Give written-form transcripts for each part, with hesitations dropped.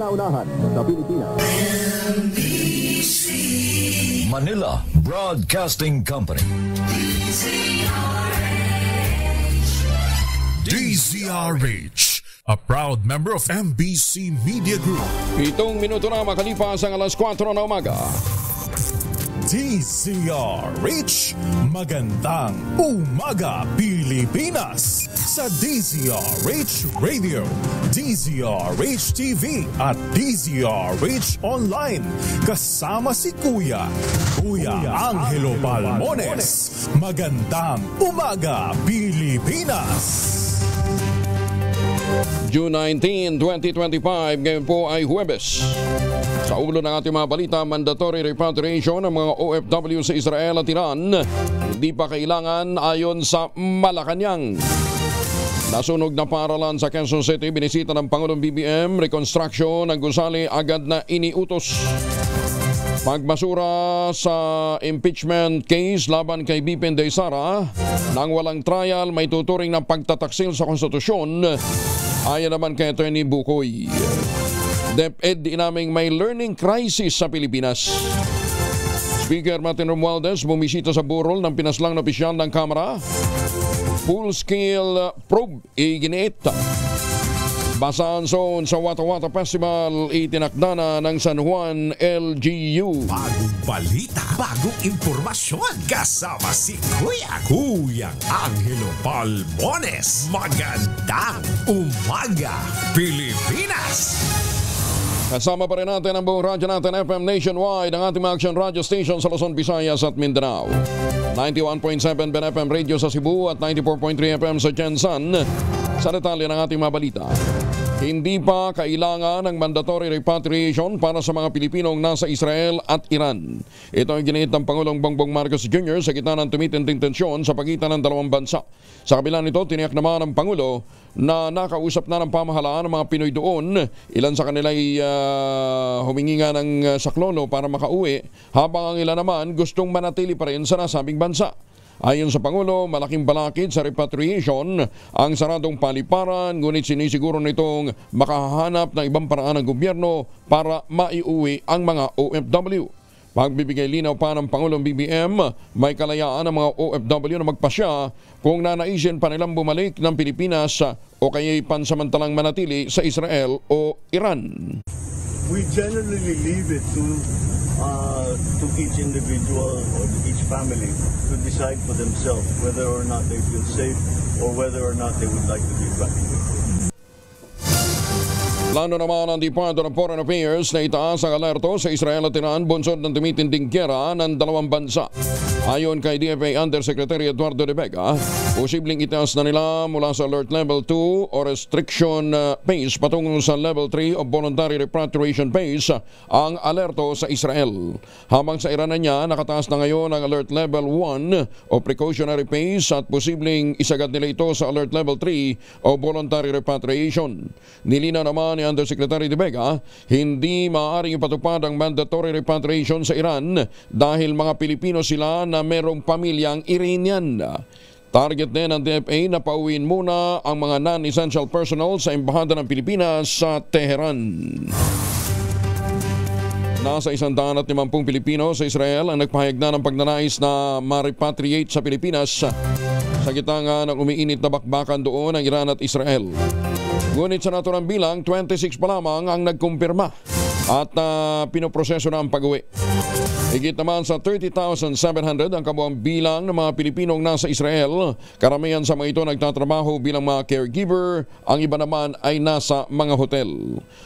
kauna-unahan sa Pilipinas. Manila Broadcasting Company. DZRH, a proud member of MBC Media Group. 7 minuto na makalipas ang alas 4 na umaga. DZRH, magandang umaga Pilipinas sa DZRH Radio, DZRH TV at DZRH Online. Kasama si Kuya Angelo Balmones. Magandang umaga Pilipinas. June 19, 2025, ngayon po ay Huwebes. Sa ulo ng ating mga balita, mandatory repatriation ng mga OFW sa Israel at Iran hindi pa kailangan ayon sa Malacanang. Nasunog na paaralan sa Quezon City, binisita ng Pangulong BBM, reconstruction ng gusali agad na iniutos. Pagmasura sa impeachment case laban kay BP Inday Sara, nang walang trial may tuturing ng pagtataksil sa konstitusyon, ayon naman kay Atty. Bukoy. DepEd inaming may learning crisis sa Pilipinas. Speaker Martin Romualdez bumisita sa burol ng pinaslang na opisyal ng Kamara. Full-scale probe iginiit. Basan zone sa Wata Wata Festival itinakda na ng San Juan LGU. Bagong balita, bagong impormasyon. Kasama si Kuya Angelo Balmones. Magandang umaga Pilipinas. Kasama pa rin natin ang buong radyo natin FM nationwide, ang ating mga action radio station sa Luzon, Visayas at Mindanao. 91.7 Ben FM radio sa Cebu at 94.3 FM sa Jensan. Sa detalye ng ating mga balita, hindi pa kailangan ng mandatory repatriation para sa mga Pilipinong nasa Israel at Iran. Ito ang ginit ng Pangulong Bongbong Marcos Jr. sa gitna ng tumitinding tensyon sa pagitan ng dalawang bansa. Sa kabila nito, tiniyak naman ng Pangulo na nakausap na ng pamahalaan ng mga Pinoy doon. Ilan sa kanila ay humingi nga ng saklolo para makauwi, habang ang ilan naman gustong manatili pa rin sa nasabing bansa. Ayon sa Pangulo, malaking balakid sa repatriation ang saradong paliparan, ngunit sinisiguro nitong makahanap ng ibang paraan ng gobyerno para maiuwi ang mga OFW. Pagbibigay linaw pa ng Pangulong BBM, may kalayaan ng mga OFW na magpasya kung nanaisin pa nilang bumalik ng Pilipinas o kaya'y pansamantalang manatili sa Israel o Iran. We generally leave it to each individual or to each family to decide for themselves whether or not they feel safe or whether or not they would like to be evacuated. Plano naman ang Department of Foreign Affairs na itaas ang alerto sa Israel at Iran bunsod ng tumitinding giyera ng dalawang bansa. Ayon kay DFA Undersecretary Eduardo De Vega, posibleng itaas na nila mula sa Alert Level 2 o Restriction Phase patungo sa Level 3 o Voluntary Repatriation Phase ang alerto sa Israel. Habang sa Iran na niya, nakataas na ngayon ang Alert Level 1 o Precautionary Phase at posibleng isagad nila ito sa Alert Level 3 o Voluntary Repatriation. Nilinaw naman ni Undersecretary De Vega, hindi maaaring ipatupad ang mandatory repatriation sa Iran dahil mga Pilipino sila na merong pamilyang Iranian. Target din ng DFA na pauwiin muna ang mga non-essential personnel sa Embahada ng Pilipinas sa Tehran. Nasa 150 Pilipino sa Israel ang nagpahayag na ng pagnanais na ma-repatriate sa Pilipinas sa gitna ng umiinit na bakbakan doon ng Iran at Israel. Ngunit sa naturang bilang, 26 pa lamang ang nagkumpirma at pinoproseso na ang pag-uwi. Higit naman sa 30,700 ang kabuang bilang ng mga Pilipinong nasa Israel. Karamihan sa mga ito nagtatrabaho bilang mga caregiver, ang iba naman ay nasa mga hotel.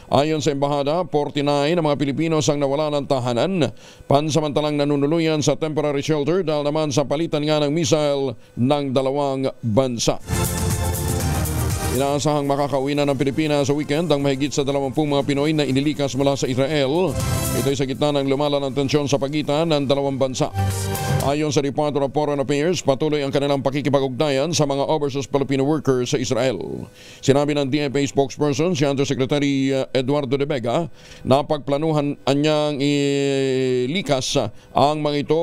Ayon sa Embahada, 49 ng mga Pilipinos ang nawala ng tahanan, pansamantalang nanunuluyan sa temporary shelter dahil naman sa palitan nga ng missile ng dalawang bansa. Inaasahang makakauwi na ng Pilipinas sa weekend ang mahigit sa 20 mga Pinoy na inilikas mula sa Israel. Ito'y sa gitna ng lumalang ng tensyon sa pagitan ng dalawang bansa. Ayon sa Department of Foreign Affairs, patuloy ang kanilang pakikipag-ugnayan sa mga overseas Filipino workers sa Israel. Sinabi ng DFA spokesperson si Undersecretary Eduardo De Vega na pagplanuhan niyang ilikas ang mga ito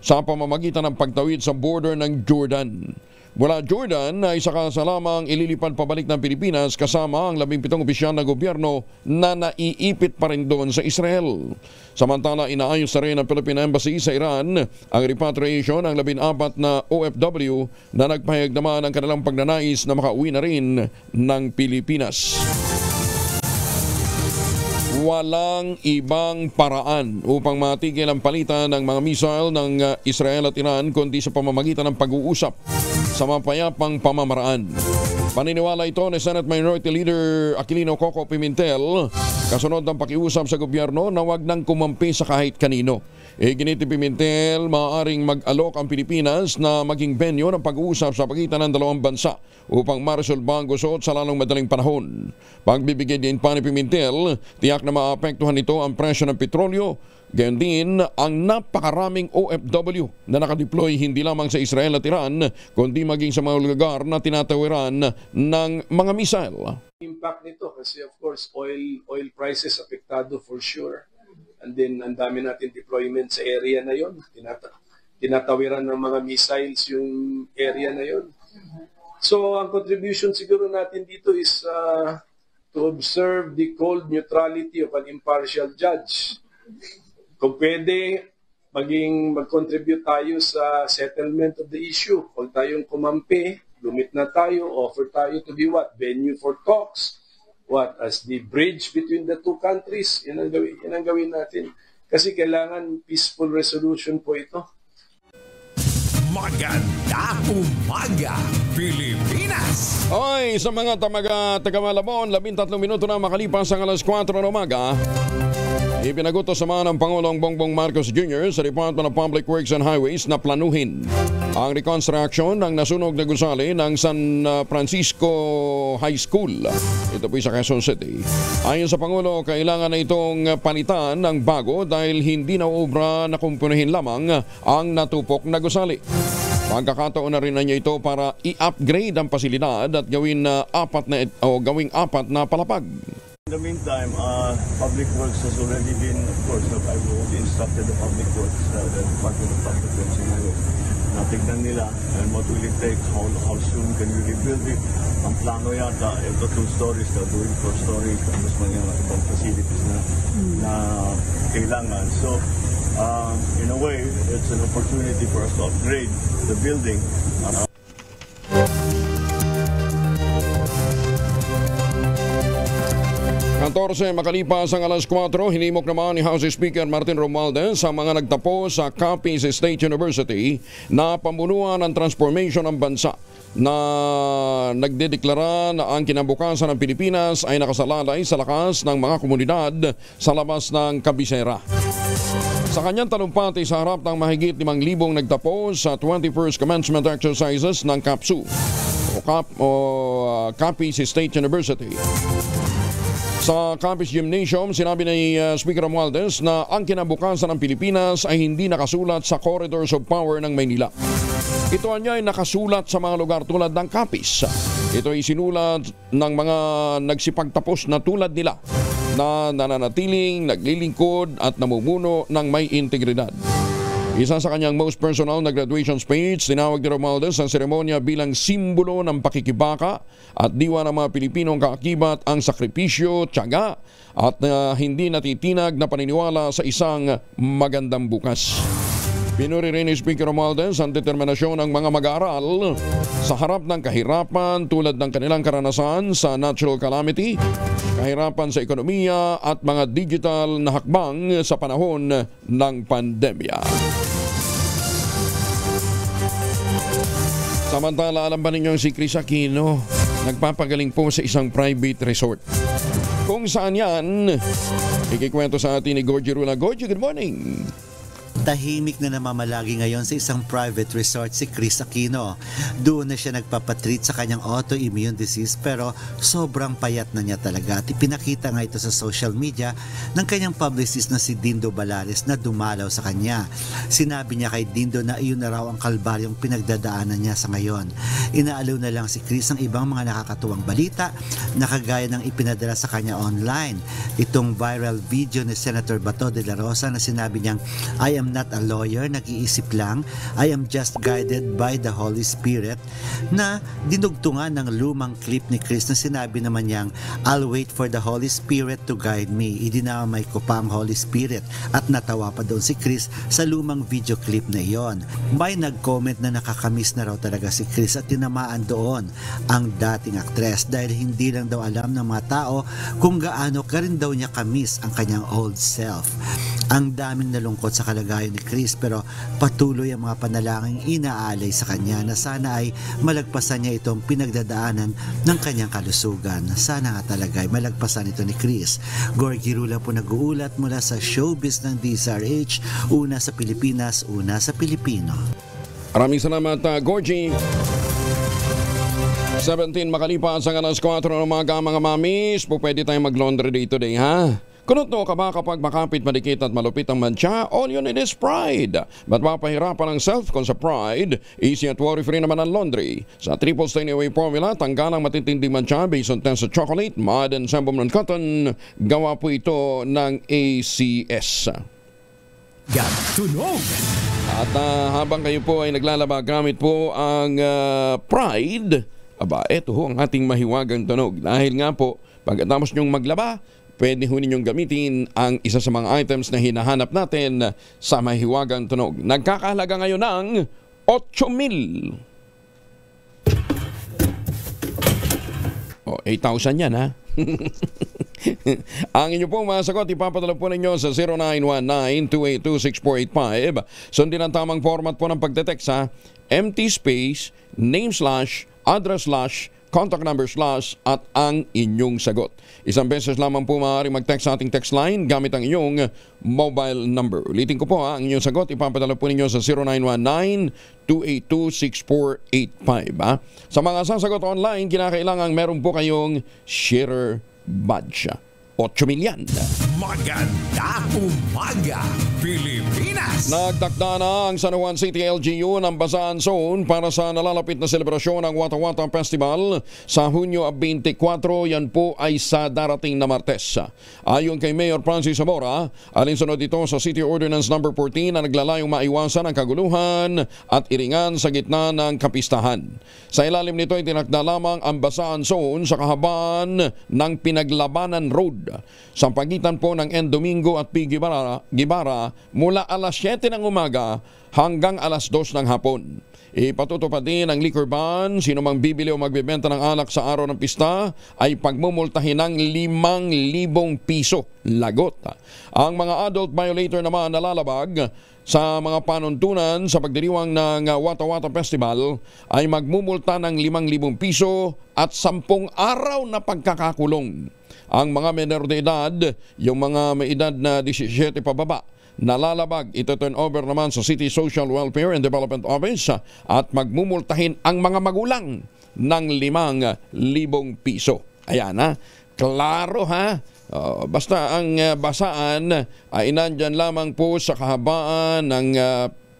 sa pamamagitan ng pagtawid sa border ng Jordan. Mula Jordan ay isa sa lamang ililipad pabalik ng Pilipinas kasama ang 17 opisyal na gobyerno na naiipit pa rin doon sa Israel. Samantala, inaayos na rin ng Philippine Embassy sa Iran ang repatriation ng 14 na OFW na nagpahayag naman ng kanilang pagnanais na makauwi na rin ng Pilipinas. Walang ibang paraan upang matigil ang palitan ng mga missile ng Israel at Iran kundi sa pamamagitan ng pag-uusap sa mapayapang pamamaraan. Paniniwala ito ni Senate Minority Leader Aquilino Coco Pimentel kasunod ng pakiusap sa gobyerno na wag nang kumampi sa kahit kanino. Iginit ni Pimentel, maaaring mag-alok ang Pilipinas na maging venue ng pag-uusap sa pagitan ng dalawang bansa upang maresolba ang gusot sa lalong madaling panahon. Pagbibigay din pa ni Pimentel, tiyak na maapektuhan nito ang presyo ng petrolyo, gayon din ang napakaraming OFW na nakadeploy hindi lamang sa Israel at Iran, kundi maging sa mga lugar na tinatawiran ng mga missile. Impact nito kasi of course oil prices apektado for sure. And then ang dami natin deployment sa area na yon. Tinatawiran ng mga missiles yung area na yon. So ang contribution siguro natin dito is to observe the cold neutrality of an impartial judge. Kung pwede, mag-contribute tayo sa settlement of the issue. Huwag tayong kumampi, lumit na tayo, offer tayo to be what? Venue for talks. What? As the bridge between the two countries. Yan ang gawin natin. Kasi kailangan peaceful resolution po ito. Maganda umaga, Pilipinas! Oy, sa mga taga Malabon, 13 minuto na makalipas ang alas 4 ng umaga. Ipinagutos naman ng Pangulong Bongbong Marcos Jr. sa Department of Public Works and Highways na planuhin ang reconstruction ng nasunog na gusali ng San Francisco High School. Ito po sa Quezon City. Ayon sa Pangulo, kailangan na itong palitan ng bago dahil hindi na obra na kumpunahin lamang ang natupok na gusali. Pagkakataon na rin na niya ito para i-upgrade ang pasilidad at gawing apat na palapag. In the meantime, Public Works has already been, of course, I've already instructed the Public Works, the Department of Public Works and Highways, na tignan nila and what will it take, how soon can we rebuild it. Ang plano yata, ito 2 stories, doing 4 stories, tapos mga ibang facilities na kailangan. So, in a way, it's an opportunity for us to upgrade the building. 14 makalipas ang alas 4, hinimok naman ni House Speaker Martin Romualdez sa mga nagtapos sa Capiz State University na pamunuan ng transformation ng bansa na nagdedeklara na ang kinabukasan ng Pilipinas ay nakasalalay sa lakas ng mga komunidad sa labas ng kabisera. Sa kanyang talumpati sa harap ng mahigit 5,000 nagtapos sa 21st Commencement Exercises ng CAPSU o Capiz State University. Sa Capiz Gymnasium, sinabi ni Speaker Romualdez na ang kinabukasan ng Pilipinas ay hindi nakasulat sa Corridors of Power ng Maynila. Ito ay nakasulat sa mga lugar tulad ng Capiz. Ito ay sinulat ng mga nagsipagtapos na tulad nila na nananatiling, naglilingkod at namumuno ng may integridad. Isa sa kanyang most personal na graduation speech, tinawag ni Romualdez ang seremonya bilang simbolo ng pakikibaka at diwa ng mga Pilipinong kaakibat ang sakripisyo, tiyaga at hindi natitinag na paniniwala sa isang magandang bukas. Pinuri rin ni Speaker Romualdez ang determinasyon ng mga mag-aaral sa harap ng kahirapan tulad ng kanilang karanasan sa natural calamity, kahirapan sa ekonomiya at mga digital na hakbang sa panahon ng pandemya. Samantala, alam ba ninyo si Chris Aquino nagpapagaling po sa isang private resort? Kung saan yan, ikikwento sa atin ni Gorgie Rula. Gorgie, good morning! Tahimik na namamalagi ngayon sa isang private resort si Chris Aquino. Doon na siya nagpapatreat sa kanyang autoimmune disease pero sobrang payat na niya talaga. At ipinakita nga ito sa social media ng kanyang publicist na si Dindo Balares na dumalaw sa kanya. Sinabi niya kay Dindo na iyon na raw ang kalbaryong pinagdadaanan niya sa ngayon. Inaalaw na lang si Chris ang ibang mga nakakatuwang balita na kagaya ng ipinadala sa kanya online. Itong viral video ni Senator Bato de la Rosa na sinabi niyang, "I am am not a lawyer, nag-iisip lang. I am just guided by the Holy Spirit, na dinugtungan ng lumang clip ni Chris na sinabi naman niyang, I'll wait for the Holy Spirit to guide me. Idinamay ko pa ang Holy Spirit, at natawa pa doon si Chris sa lumang video clip na iyon. May nag-comment na nakakamiss na raw talaga si Chris at tinamaan doon ang dating aktres dahil hindi lang daw alam ng mga tao kung gaano ka rin daw niya kamiss ang kanyang old self. Ang daming nalungkot sa kalagayan ni Chris, pero patuloy ang mga panalangin inaalay sa kanya na sana ay malagpasan niya itong pinagdadaanan ng kanyang kalusugan. Sana nga talaga ay malagpasan ito ni Chris. Gorgie Rula po nag-uulat mula sa showbiz ng DZRH, una sa Pilipinas, una sa Pilipino. Maraming salamat, Gorgie. 17 makalipas ang alas 4 ng umaga, mga mamis. Pwede tayong mag-laundry day today, ha? Kunot no ka ba kapag makapit, madikit at malupit ang mantsa? All you need is Pride. Ba't mapahirapan ang self kung sa Pride? Easy at worry-free naman ang laundry. Sa triple stain away formula, tanggal ang matitinding mantsa based on test sa chocolate, mud and sebum ng cotton. Gawa po ito ng ACS. Tunog! At habang kayo po ay naglalaba gamit po ang Pride, aba, eto ho ang ating mahiwagang tunog. Dahil nga po, pagkatapos nyong maglaba, pwede ho ninyong gamitin ang isa sa mga items na hinahanap natin sa mahiwagang tunog. Nagkakahalaga ngayon ng 8,000. O, 8,000 yan, ha? Ang inyo pong mga sagot, ipapadala po ninyo sa 0919-282-6485. Sundin ang tamang format po ng pagdetext, ha? Empty space, name slash, address slash, contact number slash at ang inyong sagot. Isang beses lamang po maaaring mag-text sa ating text line gamit ang inyong mobile number. Ulitin ko po, ang inyong sagot ipapadala po ninyo sa 0919-282-6485. Sa mga sasagot online, kinakailangan meron po kayong share badge. 8,000 yan. Maganda umaga, Pilipinas! Nagtakda na ang San Juan City LGU ng Basaan Zone para sa nalalapit na selebrasyon ng Wata Wata Festival sa Hunyo 24. Yan po ay sa darating na Martes. Ayon kay Mayor Francis Zamora, alinsunod ito sa City Ordinance No. 14 na naglalayong maiwasan ang kaguluhan at iringan sa gitna ng kapistahan. Sa ilalim nito ay tinakda lamang ang Basaan Zone sa kahabaan ng Pinaglabanan Road sa pagitan po ng Domingo at P. Gibara mula alas 7 ng umaga hanggang alas 2 ng hapon. Ipatutupad din ang liquor ban. Sino mang bibili o magbebenta ng alak sa araw ng pista ay pagmumultahin ng 5,000 piso. Lagot. Ang mga adult violator naman nalalabag sa mga panuntunan sa pagdiriwang ng Wata Wata Festival ay magmumulta ng 5,000 piso at 10 araw na pagkakakulong. Ang mga menor de edad, yung mga may edad na 17 pababa, nalalabag, ito turn over naman sa City Social Welfare and Development Office at magmumultahin ang mga magulang ng 5,000 piso. Ayan, ha? Klaro, ha? Basta ang basaan ay nandyan lamang po sa kahabaan ng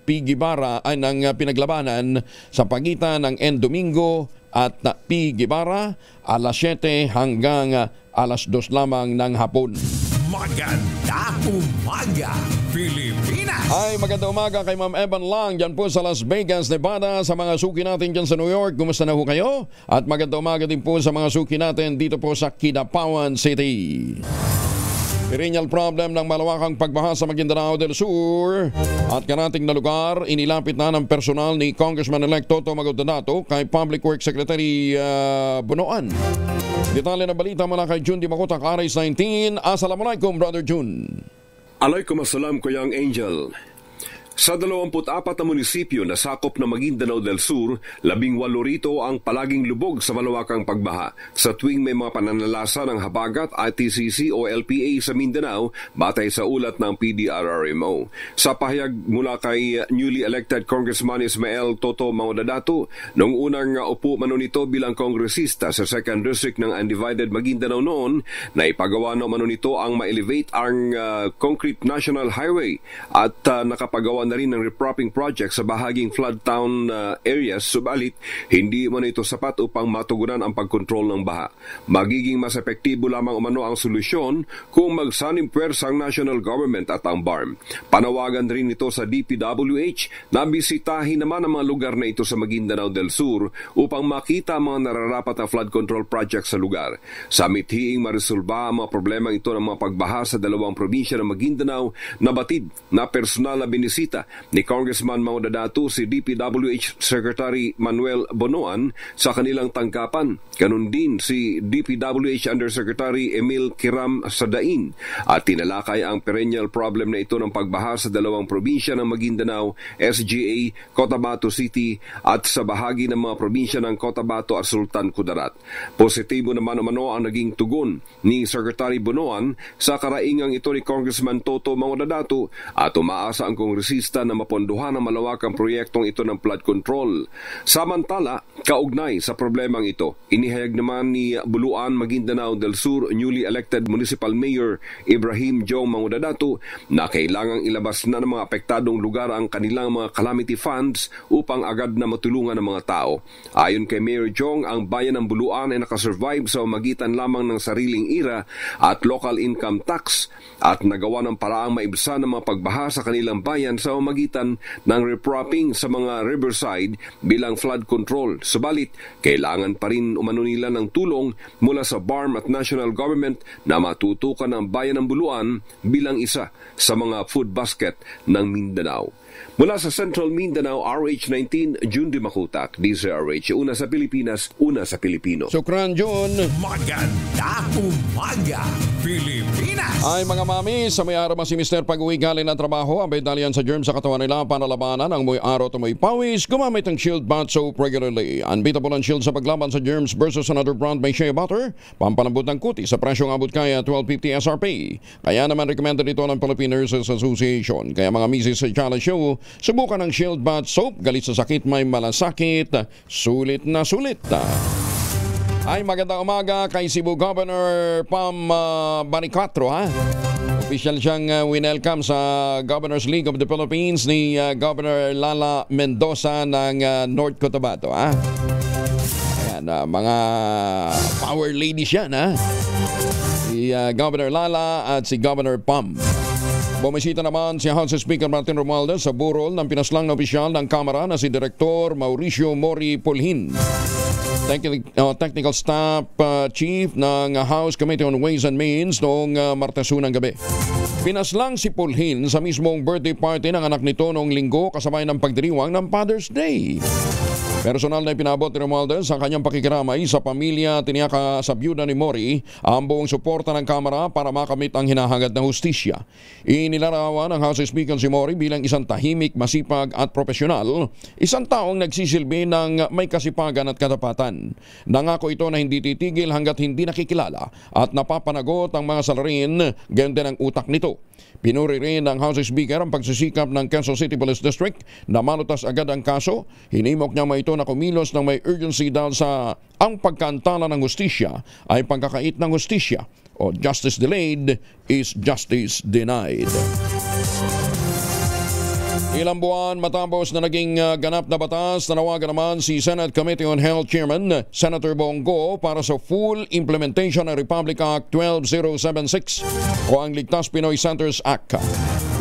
Pigibara ay ng pinaglabanan sa pagitan ng Domingo at Pigibara alas 7 hanggang alas 2 lamang ng hapon. Maganda umaga, Pilipinas! Ay, maganda umaga kay Ma'am Evan Lang dyan po sa Las Vegas, Nevada. Sa mga suki natin dyan sa New York, kumusta na ho kayo? At maganda umaga din po sa mga suki natin dito po sa Kidapawan City. Perennial problem ng malawakang pagbaha sa Maguindanao del Sur at karating na lugar, inilapit na ng personal ni Congressman-elect Toto Magdadato kay Public Works Secretary Bunoan. Detalye ng balita mula kay Jun Di Makutak, Aris 19. Assalamualaikum, Brother Jun. Alaikum Kuyang Angel. Sa 24 na munisipyo na sakop ng Maguindanao del Sur, 18 rito ang palaging lubog sa malawakang pagbaha. Sa tuwing may mga pananalasa ng habagat, ITCC o LPA sa Mindanao, batay sa ulat ng PDRRMO. Sa pahayag mula kay newly elected Congressman Ismael Toto Magdadato, noong unang upo mano nito bilang kongresista sa 2nd District ng Undivided Maguindanao noon, na ipagawa na mano nito ang ma-elevate ang concrete national highway at nakapagawa na rin ng repropping project sa bahaging flood-town areas, subalit hindi man ito sapat upang matugunan ang pagkontrol ng baha. Magiging mas epektibo lamang umano ang solusyon kung magsanim puwersa ang national government at ang BARM. Panawagan rin ito sa DPWH na bisitahin naman ang mga lugar na ito sa Maguindanao del Sur upang makita ang mga nararapat na flood control project sa lugar. Sa mithiing maresolba ang mga problema ito ng mga pagbaha sa dalawang probinsya ng Maguindanao, nabatid na personal na binisita ni Congressman Mau Dadatu si DPWH Secretary Manuel Bonoan sa kanilang tanggapan. Ganun din si DPWH Undersecretary Emil Kiram Sadain at tinalakay ang perennial problem na ito ng pagbaha sa dalawang probinsya ng Maguindanao, SGA, Cotabato City at sa bahagi ng mga probinsya ng Cotabato at Sultan Kudarat. Positibo naman umano ang naging tugon ni Secretary Bonoan sa karaingang ito ni Congressman Toto Mau Dadatu at umaasa ang kongresista na mapondohan ang malawakang proyektong ito ng flood control. Samantala, kaugnay sa problemang ito, inihayag naman ni Buluan, Maguindanao del Sur newly elected Municipal Mayor Ibrahim Jong Mau Dadatu na kailangang ilabas na ng mga apektadong lugar ang kanilang mga calamity funds upang agad na matulungan ng mga tao. Ayon kay Mayor Jong, ang bayan ng Buluan ay nakasurvive sa magitan lamang ng sariling ira at local income tax at nagawa ng paraang maibsan ng mga pagbaha sa kanilang bayan sa magitan ng repropping sa mga riverside bilang flood control. Subalit, kailangan pa rin umano nila ng tulong mula sa BARM at national government na matutukan ang bayan ng Buluan bilang isa sa mga food basket ng Mindanao. Mula sa Central Mindanao, RH19, June Dimakutak, DZRH, una sa Pilipinas, una sa Pilipino. Sukran, June. Maganda umaga, Pilipinas! Ay mga mami, sa may araw si Mr. pag-uwi galing ng trabaho, ang dalian sa germ sa katawan nila para labanan ang muy araw at muy pawis, gumamit ng Shield Bath Soap regularly. Unbeatable ang Shield sa paglaban sa germs versus another brand by Shea Butter. Pampalambot ng kuti sa presyong abot kaya $12.50 SRP. Kaya naman recommended ito ng Philippine Nurses Association. Kaya mga misis sa Challenge Show, subukan ng Shield Bath Soap. Galit sa sakit, may malasakit. Sulit na sulit. Ay magandang umaga kay Cebu Governor Pam Boniquatro, ha? Official siyang winelcome sa Governors League of the Philippines ni Governor Lala Mendoza ng North Cotabato, ha? Ayan, mga power ladies yan, ha? Si Governor Lala at si Governor Pam. Bumisita naman si House Speaker Martin Romualdez sa burol ng pinaslang na opisyal ng Kamara na si Director Mauricio Mori Pulhin. Technical Staff Chief ng House Committee on Ways and Means noong Martes unang gabi. Pinaslang si Pulhin sa mismong birthday party ng anak nito noong linggo kasabay ng pagdiriwang ng Father's Day. Personal na ipinabot ni Romualdez ang kanyang pakikiramay sa pamilya tiniyaka sa byuda ni Mori ang buong suporta ng Kamara para makamit ang hinahangad na hustisya. Inilarawan ng House Speaker si Mori bilang isang tahimik, masipag at profesional, isang taong nagsisilbi ng may kasipagan at katapatan. Nangako ito na hindi titigil hanggat hindi nakikilala at napapanagot ang mga salarin, gayon din ang utak nito. Pinuri rin ng House Speaker ang pagsisikap ng Quezon City Police District na malutas agad ang kaso. Hinimok niya ito na kumilos ng may urgency dahil sa ang pagkaantala ng hustisya ay pagkakait ng hustisya o justice delayed is justice denied. Ilang buwan matapos na naging ganap na batas, nanawagan naman si Senate Committee on Health Chairman Senator Bongo para sa full implementation ng Republic Act 12076 o ang Ligtas Pinoy Centers Act.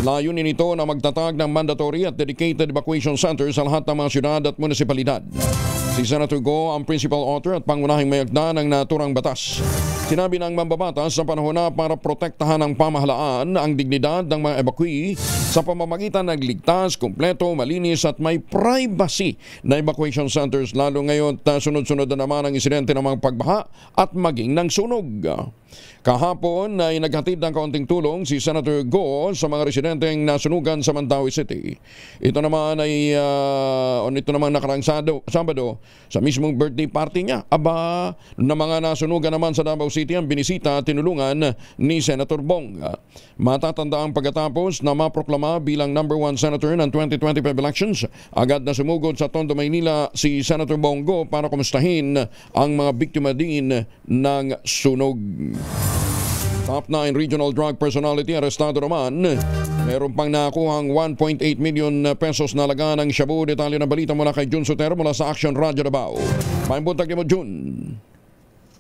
Layunin nito na magtatag ng mandatory at dedicated evacuation centers sa lahat ng mga syudad at munisipalidad. Si Senator Go ang principal author at pangunahing mayagda ng naturang batas. Sinabi ng mambabatas sa panahon na para protektahan ng pamahalaan ang dignidad ng mga evacuee sa pamamagitan ng ligtas, kumpleto, malinis at may privacy na evacuation centers, lalo ngayon sunod-sunod na naman ang insidente ng mga pagbaha at maging ng sunog. Kahapon ay naghatid ng kaunting tulong si Senator Go sa mga residenteng nasunugan sa Mandaue City. Ito naman ay nakarang Sabado sa mismong birthday party niya. Aba, na mga nasunugan naman sa Davao City ang binisita at tinulungan ni Senator Bong. Matatanda ang pagkatapos na maproklama bilang number 1 senator ng 2025 elections, agad na sumugod sa Tondo, Maynila si Senator Bongo para kumustahin ang mga biktima din ng sunog. Top 9 regional drug personality arestado naman. Meron pang nakuhang 1.8 million pesos na laga ng shabu. Detalye na balita mula kay Jun Sotero mula sa Action Radio Davao. May buntag mo, Jun.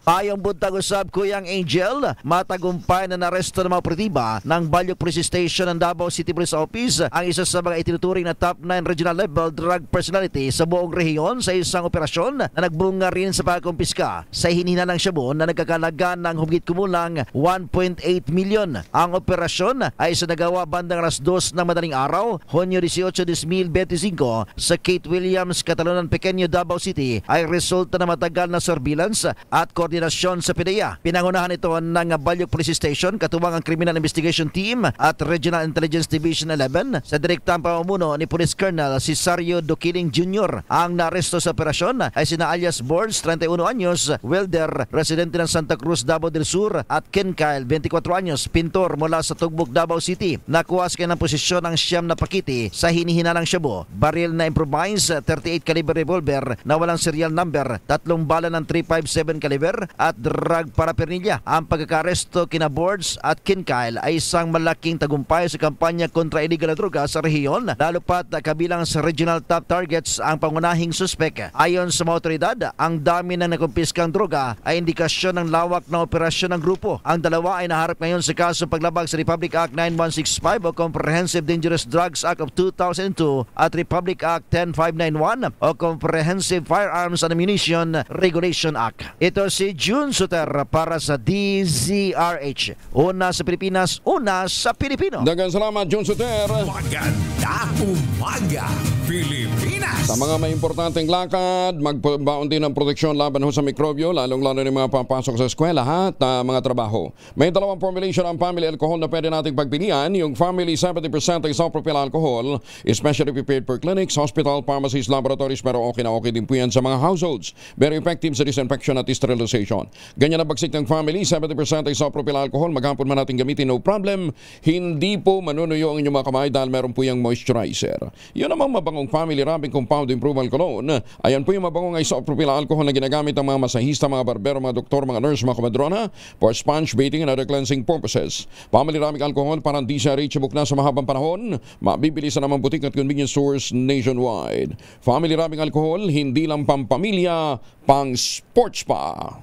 Ayong buntag usab Kuyang Angel, matagumpay na naresto ng mga operatiba ng Balyok Police Station ng Davao City Police Office ang isa sa mga itinuturing na top 9 regional level drug personality sa buong rehiyon sa isang operasyon na nagbunga rin sa pagkumpiska sa hinihinalang shabu na nagkakalaga ng humigit kumulang 1.8 million. Ang operasyon ay sa nagawa bandang alas 2 ng madaling araw, Hunyo 18, 2025 sa Kate Williams, Catalonan Pequeño, Davao City ay resulta ng matagal na surveillance at koordinasyon sa PDEA. Pinangunahan ito ng Balyok Police Station katuwang ang Criminal Investigation Team at Regional Intelligence Division 11 sa direktang pamumuno ni Police Colonel Cesario Duquiling Jr. Ang naaresto sa operasyon ay sina alias Boards, 31 anyos, welder, residente ng Santa Cruz, Davao del Sur, at Ken Kyle, 24 anyos, pintor mula sa Tugbok, Davao City. Nakuha sa kanyang posisyon ang siyam na pakiti sa hinihinalang shabu, baril na improvised 38 caliber revolver na walang serial number, 3 bala ng 357 caliber at drug paraphernalia. Ang pagkakaresto kina Boards at Ken Kyle ay isang malaking tagumpay sa kampanya kontra illegal na droga sa rehiyon, lalo pat kabilang sa regional top targets ang pangunahing suspek. Ayon sa mga otoridad, ang dami ng nakumpiskang droga ay indikasyon ng lawak na operasyon ng grupo. Ang dalawa ay naharap ngayon sa kaso paglabag sa Republic Act 9165 o Comprehensive Dangerous Drugs Act of 2002 at Republic Act 10591 o Comprehensive Firearms and Ammunition Regulation Act. Ito si Jun Soter para sa DZRH. Una sa Pilipinas, una sa Pilipino. Daghang salamat, Jun Soter. Maganda umaga, Pilipinas! Sa mga may importanteng lakad, magbaon din ng proteksyon laban ho sa mikrobyo, lalong-lalo ng mga papasok sa eskwela at mga trabaho. May dalawang formulation ang family alcohol na pwede nating pagpilian. Yung family 70% isopropyl alcohol, especially prepared for clinics, hospital, pharmacies, laboratories, pero okay na okay din po yan sa mga households. Very effective sa disinfection at sterilization. Ganyan ang bagsik ng family, 70% isopropyl alcohol, maghapon man natin gamitin, no problem. Hindi po manunuyo ang inyong mga kamay dahil meron po yung moisturizer. Yun namang mabangong family rubbing compound improval cologne. Ayan po yung mabangong isopropyl alcohol na ginagamit ng mga masahista, mga barbero, mga doktor, mga nurse, mga komadrona for sponge bathing and other cleansing purposes. Family rubbing alcohol parang di siya reachable na sa mahabang panahon. Mabibili sa namang butik at convenience stores nationwide. Family rubbing alcohol, hindi lang pampamilya, pang sports pa.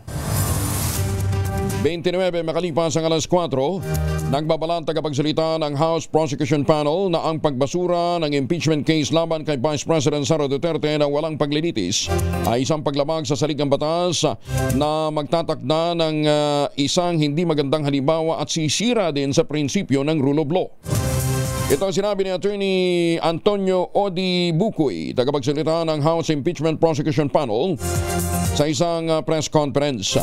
29 makalipas ang alas 4, nagbabalang tagapagsalita ng House Prosecution Panel na ang pagbasura ng impeachment case laban kay Vice President Sara Duterte na walang paglilitis ay isang paglabag sa saligang batas na magtatakda ng isang hindi magandang halimbawa at sisira din sa prinsipyo ng rule of law. Ito ang sinabi ni Attorney Antonio Odi Bukoy, tagapagsalita ng House Impeachment Prosecution Panel sa isang press conference.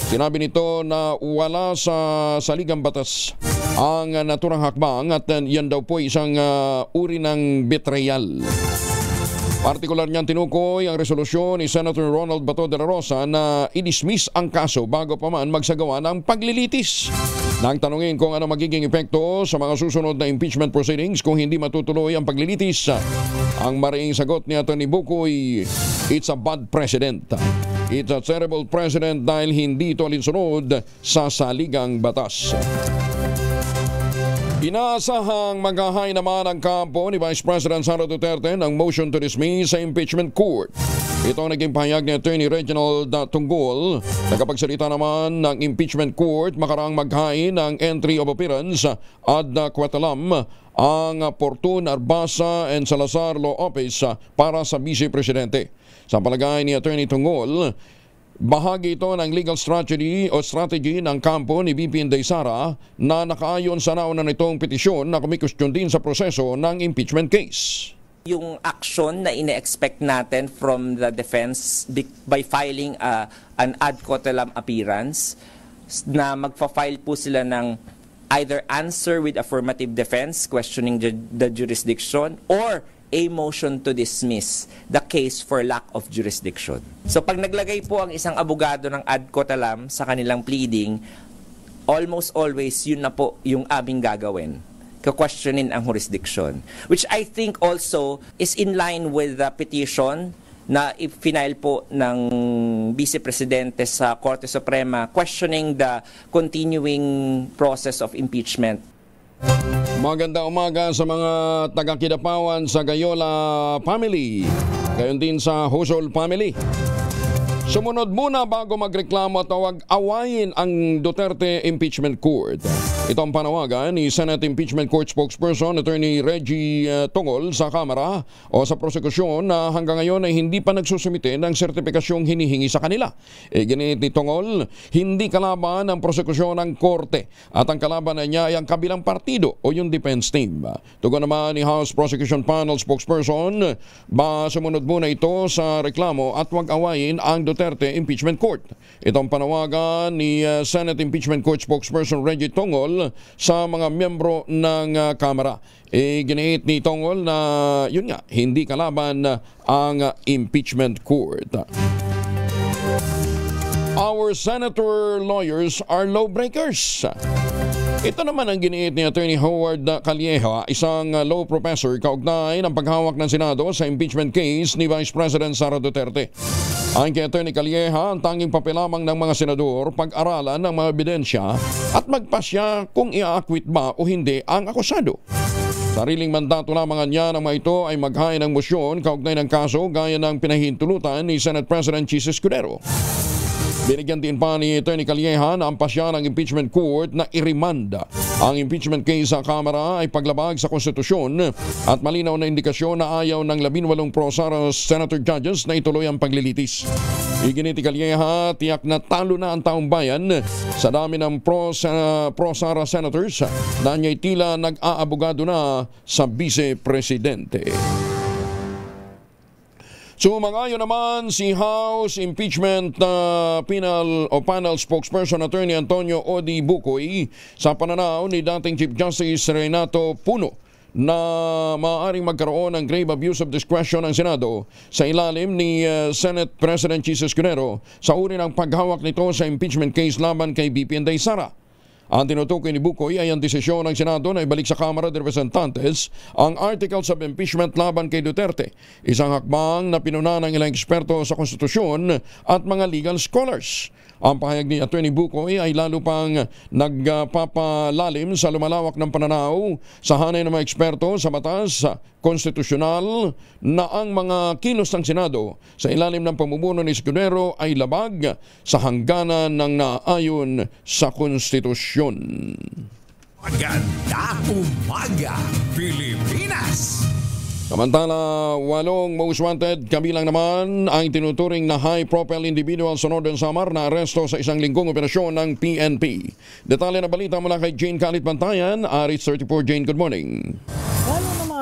Sinabi nito na wala sa saligang batas ang naturang hakbang at yan daw po isang uri ng betrayal. Partikular niyang tinukoy ang resolusyon ni Senator Ronald Bato de la Rosa na i-dismiss ang kaso bago pa man magsagawa ng paglilitis. Nang tanungin kung ano magiging epekto sa mga susunod na impeachment proceedings kung hindi matutuloy ang paglilitis, ang mariing sagot ni Atty. Bukoy, it's a bad precedent. It's a terrible precedent dahil hindi ito alinsunod sa saligang batas. Inaasahang maghahay naman ang kampo ni Vice President Sara Duterte ng motion to dismiss sa impeachment court. Ito ang naging pahayag ni Attorney Reginald Tunggol. Nagkapagsalita naman ng impeachment court makaraang maghain ng entry of appearance ad quatalam ang Fortun, Arbasa and Salazar Law Office para sa Vice Presidente. Sa palagay ni Attorney Tunggol, bahagi ito ng legal strategy ng kampo ni VP Inday Sara na nakaayon sa nauna nitong petisyon na kumikustyon din sa proseso ng impeachment case. Yung action na ine-expect natin from the defense by filing an ad quotalam appearance na magfa-file po sila ng either answer with affirmative defense questioning the jurisdiction or a motion to dismiss the case for lack of jurisdiction. So pag naglagay po ang isang abogado ng ad quotalam sa kanilang pleading, almost always yun na po yung aming gagawin. Ka-questionin ang jurisdiction. Which I think also is in line with the petition na i-file po ng Vice Presidente sa Korte Suprema questioning the continuing process of impeachment. Maganda umaga sa mga taga-Kidapawan sa Gayola family. Gayon din sa Husol family. Sumunod muna bago magreklamo at awayin ang Duterte Impeachment Court. Ito ang panawagan ni Senate Impeachment Court spokesperson Attorney Reggie Tongol sa Kamara o sa prosekusyon na hanggang ngayon ay hindi pa nagsusumite ng sertipikasyong hinihingi sa kanila. Ginit ni Tongol, hindi kalaban ang prosekusyon ng korte at ang kalaban niya ay ang kabilang partido o yung defense team. Tugon naman ni House Prosecution Panel spokesperson, sumunod muna ito sa reklamo at wag awayin ang Duterte Impeachment Court. Itong panawagan ni Senate Impeachment Court spokesperson Reggie Tongol sa mga miyembro ng Kamara. Giniit ni Tongol na yun nga, hindi kalaban ang impeachment court. Our senator lawyers are lawbreakers. Ito naman ang giniit ni Attorney Howard Calleja, isang law professor kaugnay ng paghawak ng Senado sa impeachment case ni Vice President Sara Duterte. Ayon kay Attorney Calleja, ang tanging papel lamang ng mga senador pag-aralan ng mga ebidensya at magpasya kung i-acquit ba o hindi ang akusado. Sariling mandato lamang niya ng mga ito ay maghain ng motion kaugnay ng kaso gaya ng pinahintulutan ni Senate President Chis Escudero. Binigyan din pa ni Attorney Calleja na ang pasya ng impeachment court na i-remanda ang impeachment case sa Kamara ay paglabag sa konstitusyon at malinaw na indikasyon na ayaw ng 18 pro-Sara senator judges na ituloy ang paglilitis. Iginit ni Calleja, tiyak na talo na ang taong bayan sa dami ng pro-Sara senators na niya'y tila nag-aabogado na sa Vice Presidente. Sumangayon naman si House Impeachment Panel spokesperson Attorney Antonio Odi Bukoy sa pananaw ni dating Chief Justice Renato Puno na maaaring magkaroon ng grave abuse of discretion ng Senado sa ilalim ni Senate President Chis Escudero sa uri ng paghawak nito sa impeachment case laban kay BP Inday Sara. Ang tinutukoy ni Bukoy ay ang desisyon ng Senado na ibalik sa Kamara de Representantes ang articles of impeachment laban kay Duterte, isang hakbang na pinuna ng ilang eksperto sa konstitusyon at mga legal scholars. Ang pahayag ni Attorney Bukoy ay lalo pang nagpapalalim sa lumalawak ng pananaw sa hanay ng mga eksperto sa batas konstitusyonal na ang mga kilos ng Senado sa ilalim ng pamumuno ni Escudero ay labag sa hangganan ng naayon sa konstitusyon. Maganda umaga, Pilipinas! Samantala, 8 most wanted, kabilang naman ang tinuturing na high-profile individual sa Northern Samar na aresto sa isang linggong operasyon ng PNP. Detalye na balita mula kay Jane Calit Bantayan, Aris 34. Jane, good morning.